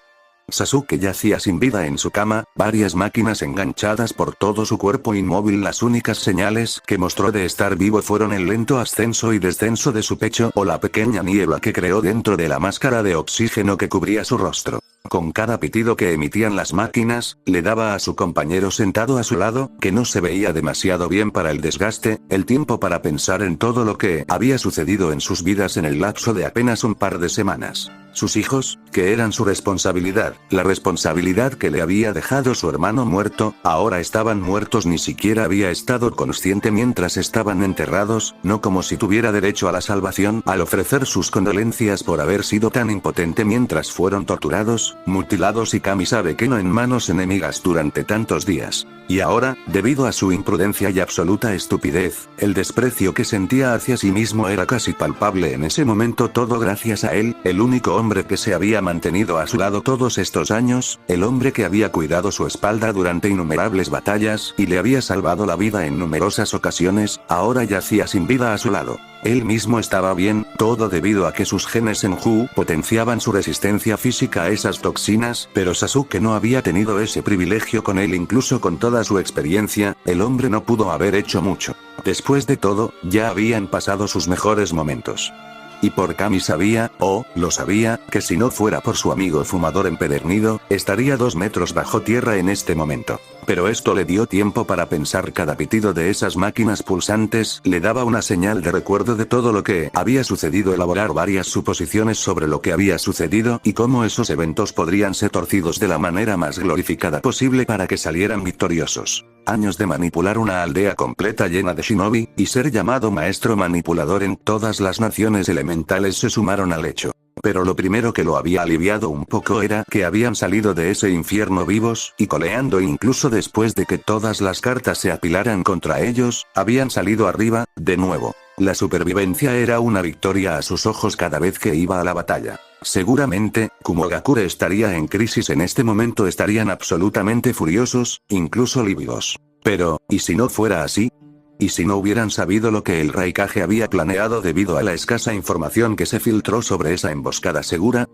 Sasuke yacía sin vida en su cama, varias máquinas enganchadas por todo su cuerpo inmóvil. Las únicas señales que mostró de estar vivo fueron el lento ascenso y descenso de su pecho o la pequeña niebla que creó dentro de la máscara de oxígeno que cubría su rostro. Con cada pitido que emitían las máquinas, le daba a su compañero sentado a su lado, que no se veía demasiado bien para el desgaste, el tiempo para pensar en todo lo que había sucedido en sus vidas en el lapso de apenas un par de semanas. Sus hijos, que eran su responsabilidad, la responsabilidad que le había dejado su hermano muerto, ahora estaban muertos. Ni siquiera había estado consciente mientras estaban enterrados, no como si tuviera derecho a la salvación al ofrecer sus condolencias por haber sido tan impotente mientras fueron torturados, mutilados y Kami sabe que no en manos enemigas durante tantos días. Y ahora, debido a su imprudencia y absoluta estupidez, el desprecio que sentía hacia sí mismo era casi palpable en ese momento, todo gracias a él, el único hombre que se había mantenido a su lado todos estos años, el hombre que había cuidado su espalda durante innumerables batallas y le había salvado la vida en numerosas ocasiones, ahora yacía sin vida a su lado. Él mismo estaba bien, todo debido a que sus genes Senju potenciaban su resistencia física a esas toxinas, pero Sasuke no había tenido ese privilegio con él. Incluso con toda su experiencia, el hombre no pudo haber hecho mucho. Después de todo, ya habían pasado sus mejores momentos. Y por Kami sabía, lo sabía, que si no fuera por su amigo fumador empedernido, estaría 2 metros bajo tierra en este momento. Pero esto le dio tiempo para pensar. Cada pitido de esas máquinas pulsantes le daba una señal de recuerdo de todo lo que había sucedido, elaborar varias suposiciones sobre lo que había sucedido y cómo esos eventos podrían ser torcidos de la manera más glorificada posible para que salieran victoriosos. Años de manipular una aldea completa llena de shinobi, y ser llamado maestro manipulador en todas las naciones elementales se sumaron al hecho. Pero lo primero que lo había aliviado un poco era que habían salido de ese infierno vivos y coleando. Incluso después de que todas las cartas se apilaran contra ellos, habían salido arriba, de nuevo. La supervivencia era una victoria a sus ojos cada vez que iba a la batalla. Seguramente, Kumogakure estaría en crisis en este momento, estarían absolutamente furiosos, incluso lívidos. Pero, ¿y si no fuera así? ¿Y si no hubieran sabido lo que el Raikage había planeado debido a la escasa información que se filtró sobre esa emboscada segura?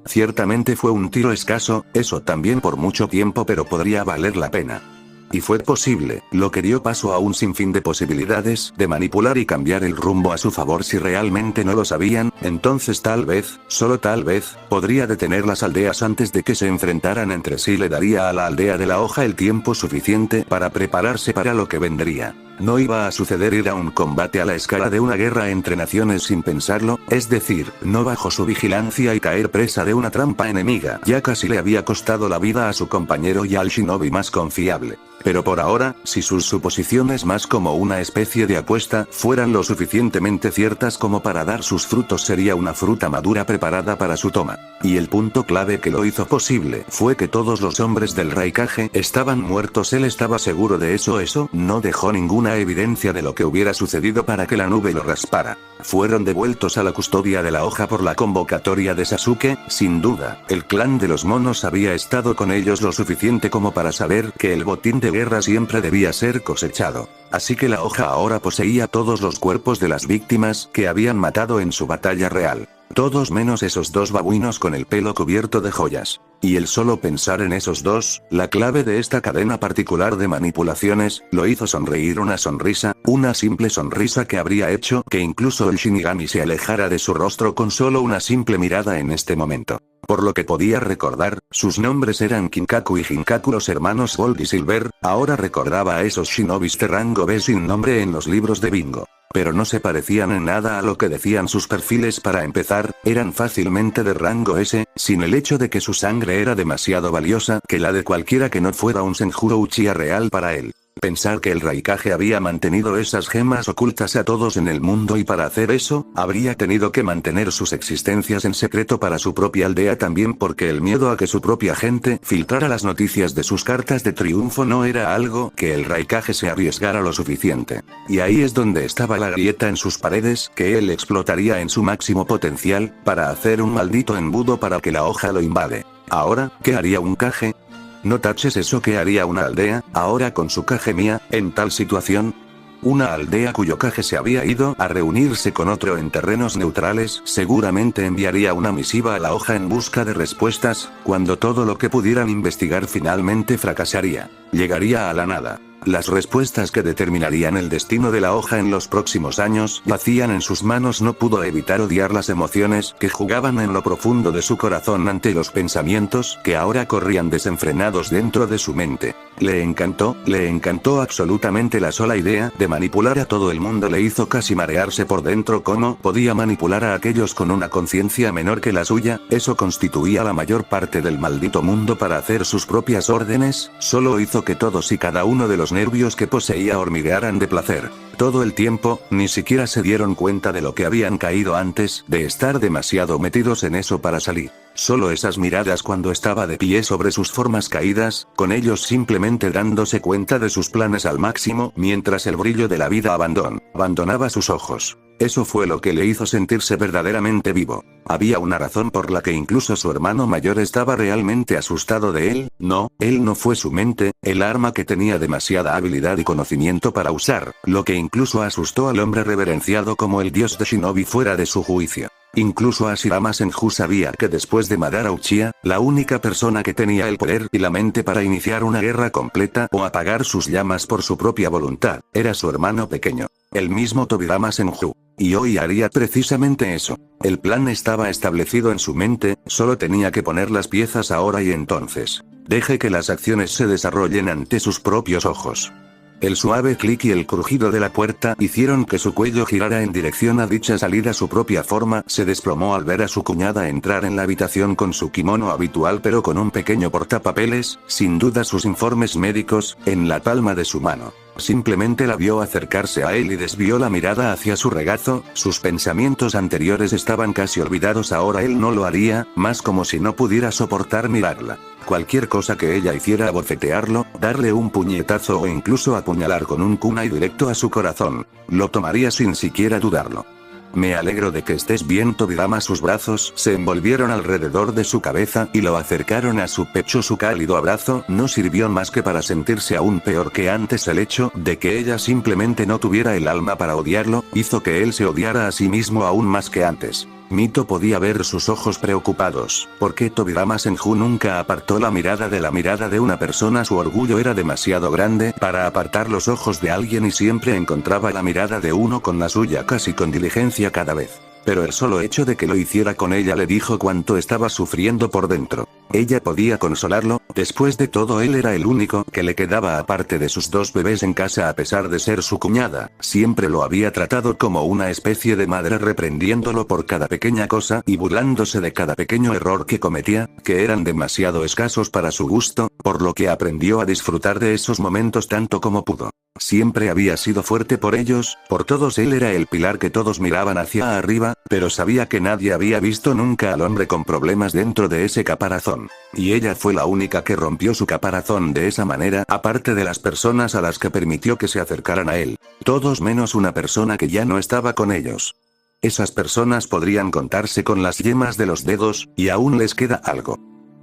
Ciertamente fue un tiro escaso, eso también por mucho tiempo, pero podría valer la pena. Y fue posible, lo que dio paso a un sinfín de posibilidades de manipular y cambiar el rumbo a su favor. Si realmente no lo sabían, entonces tal vez, solo tal vez, podría detener las aldeas antes de que se enfrentaran entre sí. Le daría a la aldea de la hoja el tiempo suficiente para prepararse para lo que vendría. No iba a suceder ir a un combate a la escala de una guerra entre naciones sin pensarlo, es decir, no bajo su vigilancia y caer presa de una trampa enemiga. Ya casi le había costado la vida a su compañero y al shinobi más confiable. Pero por ahora, si sus suposiciones más como una especie de apuesta fueran lo suficientemente ciertas como para dar sus frutos, sería una fruta madura preparada para su toma. Y el punto clave que lo hizo posible fue que todos los hombres del Raikage estaban muertos. Él estaba seguro de eso. Eso no dejó ninguna evidencia de lo que hubiera sucedido para que la nube lo raspara. Fueron devueltos a la custodia de la hoja por la convocatoria de Sasuke. Sin duda, el clan de los monos había estado con ellos lo suficiente como para saber que el botín de guerra siempre debía ser cosechado. Así que la hoja ahora poseía todos los cuerpos de las víctimas que habían matado en su batalla real. Todos menos esos 2 babuinos con el pelo cubierto de joyas. Y el solo pensar en esos 2, la clave de esta cadena particular de manipulaciones, lo hizo sonreír. Una sonrisa, una simple sonrisa que habría hecho que incluso el Shinigami se alejara de su rostro con solo una simple mirada en este momento. Por lo que podía recordar, sus nombres eran Kinkaku y Jinkaku, los hermanos Gold y Silver. Ahora recordaba a esos shinobis de rango B sin nombre en los libros de bingo. Pero no se parecían en nada a lo que decían sus perfiles. Para empezar, eran fácilmente de rango S, sin el hecho de que su sangre era demasiado valiosa que la de cualquiera que no fuera un Senjuro Uchiha real para él. Pensar que el Raikage había mantenido esas gemas ocultas a todos en el mundo, y para hacer eso, habría tenido que mantener sus existencias en secreto para su propia aldea también, porque el miedo a que su propia gente filtrara las noticias de sus cartas de triunfo no era algo que el Raikage se arriesgara lo suficiente. Y ahí es donde estaba la grieta en sus paredes que él explotaría en su máximo potencial, para hacer un maldito embudo para que la hoja lo invade. Ahora, ¿qué haría un Kage? No taches eso. ¿Qué haría una aldea, ahora con su Kage mía, en tal situación? Una aldea cuyo Kage se había ido a reunirse con otro en terrenos neutrales, seguramente enviaría una misiva a la hoja en busca de respuestas, cuando todo lo que pudieran investigar finalmente fracasaría. Llegaría a la nada. Las respuestas que determinarían el destino de la hoja en los próximos años yacían en sus manos. No pudo evitar odiar las emociones que jugaban en lo profundo de su corazón ante los pensamientos que ahora corrían desenfrenados dentro de su mente. Le encantó absolutamente la sola idea de manipular a todo el mundo. Le hizo casi marearse por dentro. ¿Cómo podía manipular a aquellos con una conciencia menor que la suya? Eso constituía la mayor parte del maldito mundo para hacer sus propias órdenes. Solo hizo que todos y cada uno de los nervios que poseía hormiguearan de placer. Todo el tiempo, ni siquiera se dieron cuenta de lo que habían caído antes de estar demasiado metidos en eso para salir. Solo esas miradas cuando estaba de pie sobre sus formas caídas, con ellos simplemente dándose cuenta de sus planes al máximo, mientras el brillo de la vida abandonaba sus ojos. Eso fue lo que le hizo sentirse verdaderamente vivo. Había una razón por la que incluso su hermano mayor estaba realmente asustado de él. No, él no fue su mente, el arma que tenía demasiada habilidad y conocimiento para usar, lo que incluso asustó al hombre reverenciado como el dios de Shinobi fuera de su juicio. Incluso Hashirama Senju sabía que después de Madara Uchiha, la única persona que tenía el poder y la mente para iniciar una guerra completa o apagar sus llamas por su propia voluntad, era su hermano pequeño, el mismo Tobirama Senju. Y hoy haría precisamente eso. El plan estaba establecido en su mente, solo tenía que poner las piezas ahora y entonces. Deje que las acciones se desarrollen ante sus propios ojos. El suave clic y el crujido de la puerta hicieron que su cuello girara en dirección a dicha salida. Su propia forma se desplomó al ver a su cuñada entrar en la habitación con su kimono habitual pero con un pequeño portapapeles, sin duda sus informes médicos, en la palma de su mano. Simplemente la vio acercarse a él y desvió la mirada hacia su regazo. Sus pensamientos anteriores estaban casi olvidados. Ahora él no lo haría, más como si no pudiera soportar mirarla. Cualquier cosa que ella hiciera, abofetearlo, darle un puñetazo o incluso apuñalar con un kunai directo a su corazón, lo tomaría sin siquiera dudarlo. Me alegro de que estés bien, Tobirama. Sus brazos se envolvieron alrededor de su cabeza y lo acercaron a su pecho. Su cálido abrazo no sirvió más que para sentirse aún peor que antes. El hecho de que ella simplemente no tuviera el alma para odiarlo, hizo que él se odiara a sí mismo aún más que antes. Mito podía ver sus ojos preocupados. ¿Por qué Tobirama Senju nunca apartó la mirada de una persona? Su orgullo era demasiado grande para apartar los ojos de alguien y siempre encontraba la mirada de uno con la suya casi con diligencia cada vez. Pero el solo hecho de que lo hiciera con ella le dijo cuánto estaba sufriendo por dentro. Ella podía consolarlo, después de todo él era el único que le quedaba aparte de sus dos bebés en casa. A pesar de ser su cuñada, siempre lo había tratado como una especie de madre, reprendiéndolo por cada pequeña cosa y burlándose de cada pequeño error que cometía, que eran demasiado escasos para su gusto, por lo que aprendió a disfrutar de esos momentos tanto como pudo. Siempre había sido fuerte por ellos, por todos. Él era el pilar que todos miraban hacia arriba, pero sabía que nadie había visto nunca al hombre con problemas dentro de ese caparazón. Y ella fue la única que rompió su caparazón de esa manera, aparte de las personas a las que permitió que se acercaran a él. Todos menos una persona que ya no estaba con ellos. Esas personas podrían contarse con las yemas de los dedos, y aún les queda algo.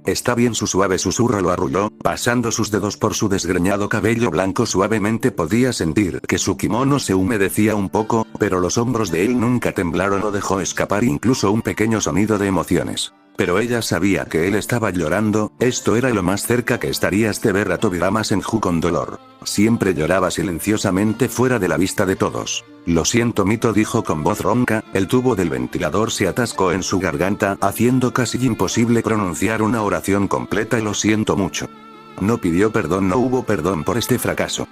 Está bien, su suave susurro lo arrulló, pasando sus dedos por su desgreñado cabello blanco suavemente. Podía sentir que su kimono se humedecía un poco, pero los hombros de él nunca temblaron o dejó escapar incluso un pequeño sonido de emociones. Pero ella sabía que él estaba llorando. Esto era lo más cerca que estarías de ver a Tobirama Senju con dolor. Siempre lloraba silenciosamente fuera de la vista de todos. Lo siento, Mito dijo con voz ronca. El tubo del ventilador se atascó en su garganta, haciendo casi imposible pronunciar una oración completa. Lo siento mucho. No pidió perdón, no hubo perdón por este fracaso.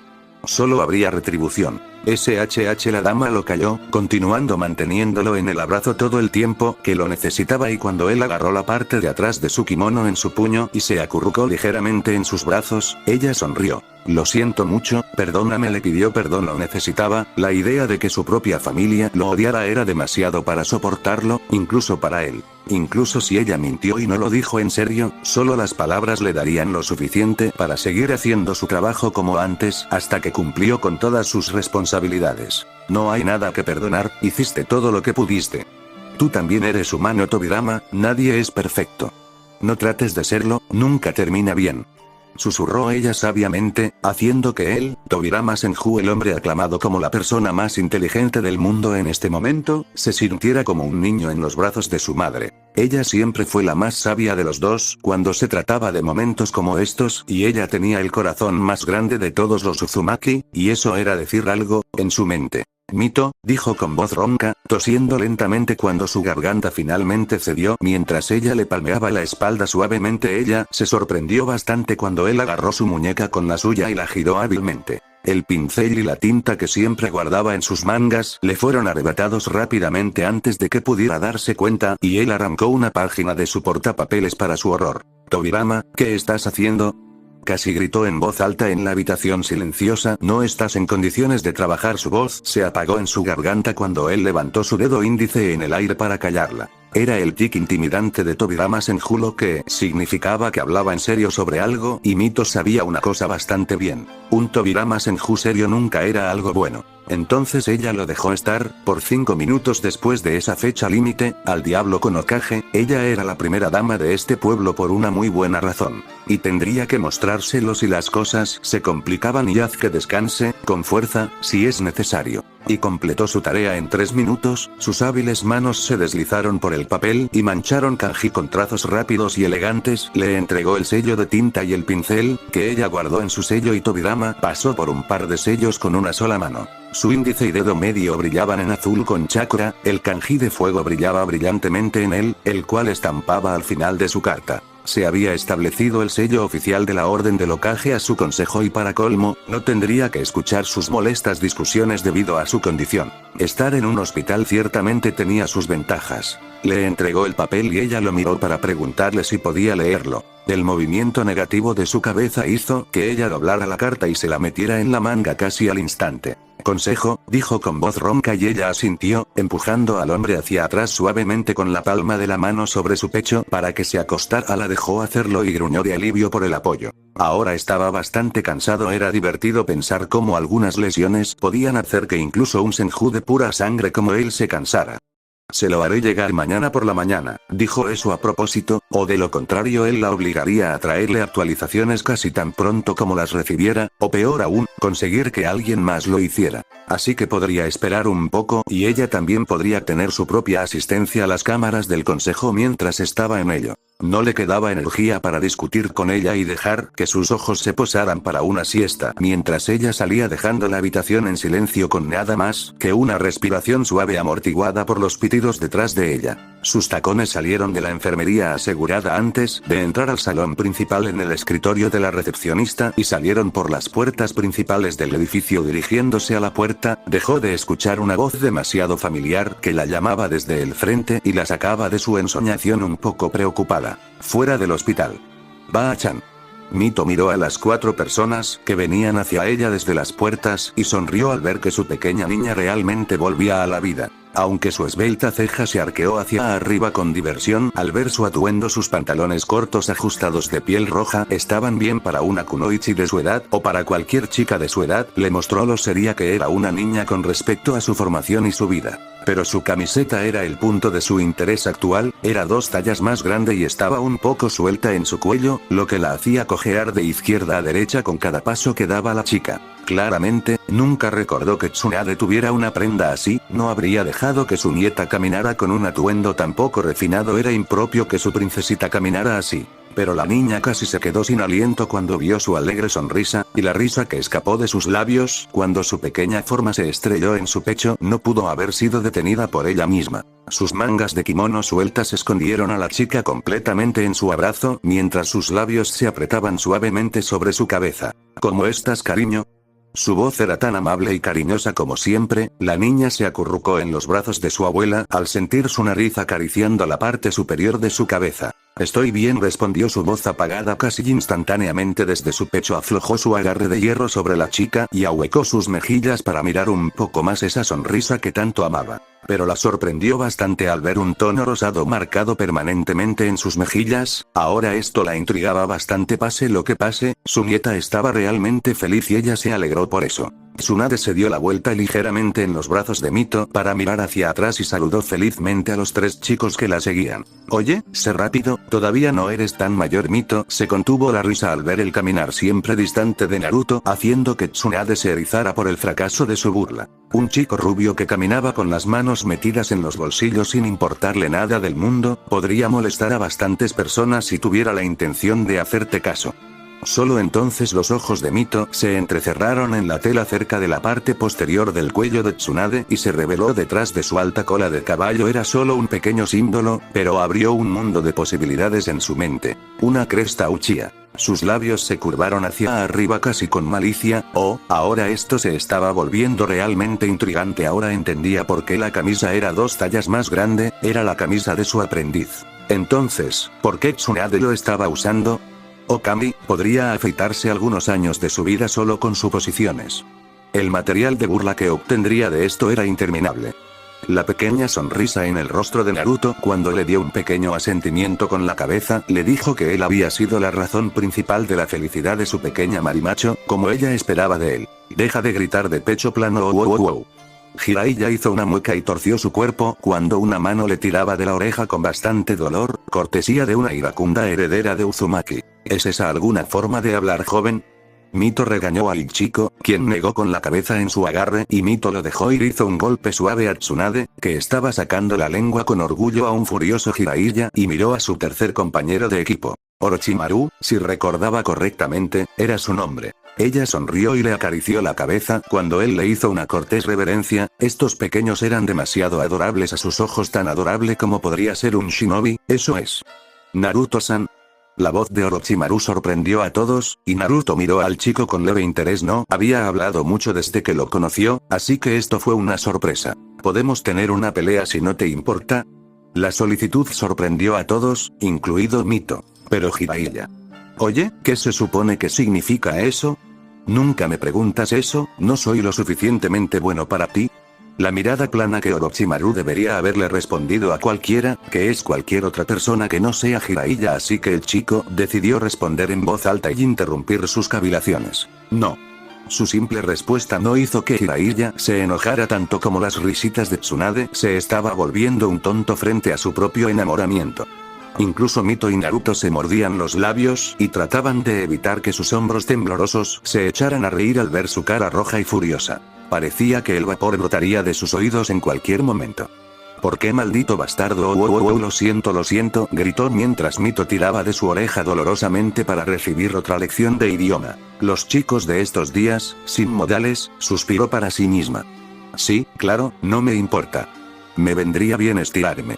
Solo habría retribución. SHH. La dama lo calló, continuando manteniéndolo en el abrazo todo el tiempo que lo necesitaba, y cuando él agarró la parte de atrás de su kimono en su puño y se acurrucó ligeramente en sus brazos, ella sonrió. Lo siento mucho, perdóname, le pidió perdón, lo necesitaba. La idea de que su propia familia lo odiara era demasiado para soportarlo, incluso para él. Incluso si ella mintió y no lo dijo en serio, solo las palabras le darían lo suficiente para seguir haciendo su trabajo como antes, hasta que cumplió con todas sus responsabilidades. No hay nada que perdonar, hiciste todo lo que pudiste. Tú también eres humano, Tobirama, nadie es perfecto. No trates de serlo, nunca termina bien. susurró ella sabiamente, haciendo que él, Tobirama Senju, el hombre aclamado como la persona más inteligente del mundo en este momento, se sintiera como un niño en los brazos de su madre. Ella siempre fue la más sabia de los dos cuando se trataba de momentos como estos, y ella tenía el corazón más grande de todos los Uzumaki, y eso era decir algo, en su mente. Mito, dijo con voz ronca, tosiendo lentamente cuando su garganta finalmente cedió mientras ella le palmeaba la espalda suavemente. Ella se sorprendió bastante cuando él agarró su muñeca con la suya y la giró hábilmente. El pincel y la tinta que siempre guardaba en sus mangas le fueron arrebatados rápidamente antes de que pudiera darse cuenta, y él arrancó una página de su portapapeles para su horror. Tobirama, ¿qué estás haciendo? Casi gritó en voz alta en la habitación silenciosa. No estás en condiciones de trabajar. Su voz se apagó en su garganta cuando él levantó su dedo índice en el aire para callarla. Era el tic intimidante de Tobirama Senju, lo que significaba que hablaba en serio sobre algo, y Mito sabía una cosa bastante bien. Un Tobirama Senju serio nunca era algo bueno. Entonces ella lo dejó estar, por 5 minutos después de esa fecha límite, al diablo con Okage. Ella era la primera dama de este pueblo por una muy buena razón. Y tendría que mostrárselo si las cosas se complicaban, y haz que descanse, con fuerza, si es necesario. Y completó su tarea en 3 minutos, sus hábiles manos se deslizaron por el papel y mancharon kanji con trazos rápidos y elegantes. Le entregó el sello de tinta y el pincel, que ella guardó en su sello, y Tobirama pasó por un par de sellos con una sola mano. Su índice y dedo medio brillaban en azul con chakra, el kanji de fuego brillaba brillantemente en él, el cual estampaba al final de su carta. Se había establecido el sello oficial de la Orden del Hokage a su consejo, y para colmo, no tendría que escuchar sus molestas discusiones debido a su condición. Estar en un hospital ciertamente tenía sus ventajas. Le entregó el papel y ella lo miró para preguntarle si podía leerlo. El movimiento negativo de su cabeza hizo que ella doblara la carta y se la metiera en la manga casi al instante. Consejo, dijo con voz ronca, y ella asintió, empujando al hombre hacia atrás suavemente con la palma de la mano sobre su pecho para que se acostara. La dejó hacerlo y gruñó de alivio por el apoyo. Ahora estaba bastante cansado. Era divertido pensar cómo algunas lesiones podían hacer que incluso un Senju de pura sangre como él se cansara. Se lo haré llegar mañana por la mañana, dijo eso a propósito, o de lo contrario él la obligaría a traerle actualizaciones casi tan pronto como las recibiera, o peor aún, conseguir que alguien más lo hiciera. Así que podría esperar un poco, y ella también podría tener su propia asistencia a las cámaras del consejo mientras estaba en ello. No le quedaba energía para discutir con ella y dejar que sus ojos se posaran para una siesta, mientras ella salía dejando la habitación en silencio con nada más que una respiración suave amortiguada por los pitidos detrás de ella. Sus tacones salieron de la enfermería asegurada antes de entrar al salón principal en el escritorio de la recepcionista, y salieron por las puertas principales del edificio. Dirigiéndose a la puerta, dejó de escuchar una voz demasiado familiar que la llamaba desde el frente y la sacaba de su ensoñación un poco preocupada. Fuera del hospital. Ba-chan. Mito miró a las 4 personas que venían hacia ella desde las puertas y sonrió al ver que su pequeña niña realmente volvía a la vida. Aunque su esbelta ceja se arqueó hacia arriba con diversión al ver su atuendo, sus pantalones cortos ajustados de piel roja estaban bien para una kunoichi de su edad, o para cualquier chica de su edad. Le mostró lo seria que era una niña con respecto a su formación y su vida. Pero su camiseta era el punto de su interés actual, era 2 tallas más grande y estaba un poco suelta en su cuello, lo que la hacía cojear de izquierda a derecha con cada paso que daba la chica. Claramente, nunca recordó que Tsunade tuviera una prenda así. No habría dejado que su nieta caminara con un atuendo tan poco refinado. Era impropio que su princesita caminara así. Pero la niña casi se quedó sin aliento cuando vio su alegre sonrisa, y la risa que escapó de sus labios cuando su pequeña forma se estrelló en su pecho no pudo haber sido detenida por ella misma. Sus mangas de kimono sueltas escondieron a la chica completamente en su abrazo, mientras sus labios se apretaban suavemente sobre su cabeza. ¿Cómo estás, cariño? Su voz era tan amable y cariñosa como siempre. La niña se acurrucó en los brazos de su abuela al sentir su nariz acariciando la parte superior de su cabeza. Estoy bien, respondió su voz apagada casi instantáneamente. Desde su pecho aflojó su agarre de hierro sobre la chica y ahuecó sus mejillas para mirar un poco más esa sonrisa que tanto amaba. Pero la sorprendió bastante al ver un tono rosado marcado permanentemente en sus mejillas. Ahora esto la intrigaba bastante. Pase lo que pase, su nieta estaba realmente feliz y ella se alegró por eso. Tsunade se dio la vuelta ligeramente en los brazos de Mito para mirar hacia atrás y saludó felizmente a los 3 chicos que la seguían. Oye, sé rápido, todavía no eres tan mayor. Mito se contuvo la risa al ver el caminar siempre distante de Naruto, haciendo que Tsunade se erizara por el fracaso de su burla. Un chico rubio que caminaba con las manos metidas en los bolsillos sin importarle nada del mundo, podría molestar a bastantes personas si tuviera la intención de hacerte caso. Solo entonces los ojos de Mito se entrecerraron en la tela cerca de la parte posterior del cuello de Tsunade y se reveló detrás de su alta cola de caballo era solo un pequeño símbolo, pero abrió un mundo de posibilidades en su mente. Una cresta Uchiha. Sus labios se curvaron hacia arriba casi con malicia. Oh, ahora esto se estaba volviendo realmente intrigante. Ahora entendía por qué la camisa era 2 tallas más grande, era la camisa de su aprendiz. Entonces, ¿por qué Tsunade lo estaba usando? Okami podría afeitarse algunos años de su vida solo con suposiciones. El material de burla que obtendría de esto era interminable. La pequeña sonrisa en el rostro de Naruto cuando le dio un pequeño asentimiento con la cabeza le dijo que él había sido la razón principal de la felicidad de su pequeña Marimacho, como ella esperaba de él. Deja de gritar de pecho plano. Wow. Jiraiya hizo una mueca y torció su cuerpo cuando una mano le tiraba de la oreja con bastante dolor, cortesía de una iracunda heredera de Uzumaki. ¿Es esa alguna forma de hablar, joven? Mito regañó al chico, quien negó con la cabeza en su agarre y Mito lo dejó ir. Hizo un golpe suave a Tsunade, que estaba sacando la lengua con orgullo a un furioso Jiraiya y miró a su tercer compañero de equipo. Orochimaru, si recordaba correctamente, era su nombre. Ella sonrió y le acarició la cabeza cuando él le hizo una cortés reverencia. Estos pequeños eran demasiado adorables a sus ojos, tan adorable como podría ser un shinobi, eso es. Naruto-san. La voz de Orochimaru sorprendió a todos, y Naruto miró al chico con leve interés. No había hablado mucho desde que lo conoció, así que esto fue una sorpresa. ¿Podemos tener una pelea si no te importa? La solicitud sorprendió a todos, incluido Mito. Pero Jiraiya. Oye, ¿qué se supone que significa eso? Nunca me preguntas eso, ¿no soy lo suficientemente bueno para ti? La mirada plana que Orochimaru debería haberle respondido a cualquiera, que es cualquier otra persona que no sea Jiraiya, así que el chico decidió responder en voz alta y interrumpir sus cavilaciones. No. Su simple respuesta no hizo que Jiraiya se enojara tanto como las risitas de Tsunade. Se estaba volviendo un tonto frente a su propio enamoramiento. Incluso Mito y Naruto se mordían los labios y trataban de evitar que sus hombros temblorosos se echaran a reír al ver su cara roja y furiosa. Parecía que el vapor brotaría de sus oídos en cualquier momento. ¿Por qué, maldito bastardo? Lo siento, gritó mientras Mito tiraba de su oreja dolorosamente para recibir otra lección de idioma. Los chicos de estos días, sin modales, suspiró para sí misma. Sí, claro, no me importa. Me vendría bien estirarme.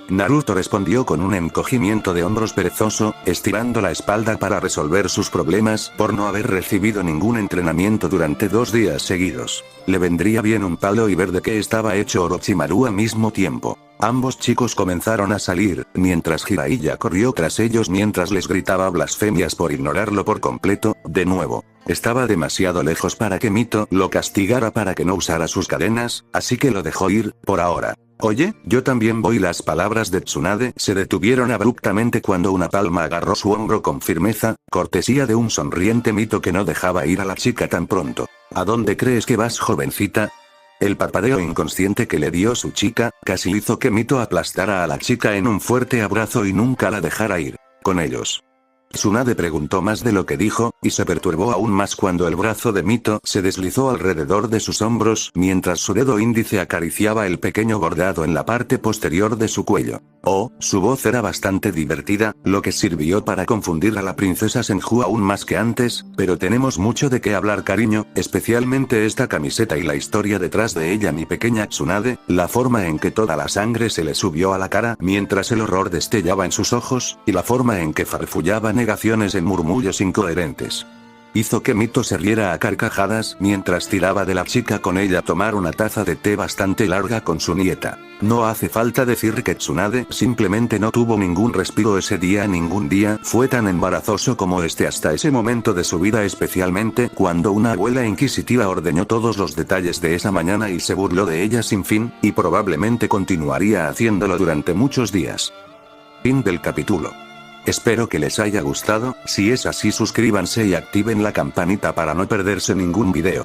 Naruto respondió con un encogimiento de hombros perezoso, estirando la espalda para resolver sus problemas por no haber recibido ningún entrenamiento durante 2 días seguidos. Le vendría bien un palo y ver de qué estaba hecho Orochimaru al mismo tiempo. Ambos chicos comenzaron a salir, mientras Jiraiya corrió tras ellos mientras les gritaba blasfemias por ignorarlo por completo. De nuevo, estaba demasiado lejos para que Mito lo castigara para que no usara sus cadenas, así que lo dejó ir, por ahora. Oye, yo también voy. Las palabras de Tsunade se detuvieron abruptamente cuando una palma agarró su hombro con firmeza, cortesía de un sonriente Mito que no dejaba ir a la chica tan pronto. ¿A dónde crees que vas, jovencita? El parpadeo inconsciente que le dio su chica, casi hizo que Mito aplastara a la chica en un fuerte abrazo y nunca la dejara ir con ellos. Tsunade preguntó más de lo que dijo, y se perturbó aún más cuando el brazo de Mito se deslizó alrededor de sus hombros, mientras su dedo índice acariciaba el pequeño bordado en la parte posterior de su cuello. Oh, su voz era bastante divertida, lo que sirvió para confundir a la princesa Senju aún más que antes, pero tenemos mucho de qué hablar, cariño, especialmente esta camiseta y la historia detrás de ella. Mi pequeña Tsunade, la forma en que toda la sangre se le subió a la cara mientras el horror destellaba en sus ojos, y la forma en que farfullaba negaciones en murmullos incoherentes. Hizo que Mito se riera a carcajadas mientras tiraba de la chica con ella a tomar una taza de té bastante larga con su nieta. No hace falta decir que Tsunade simplemente no tuvo ningún respiro ese día. Ningún día fue tan embarazoso como este hasta ese momento de su vida, especialmente cuando una abuela inquisitiva ordenó todos los detalles de esa mañana y se burló de ella sin fin, y probablemente continuaría haciéndolo durante muchos días. Fin del capítulo. Espero que les haya gustado. Si es así, suscríbanse y activen la campanita para no perderse ningún video.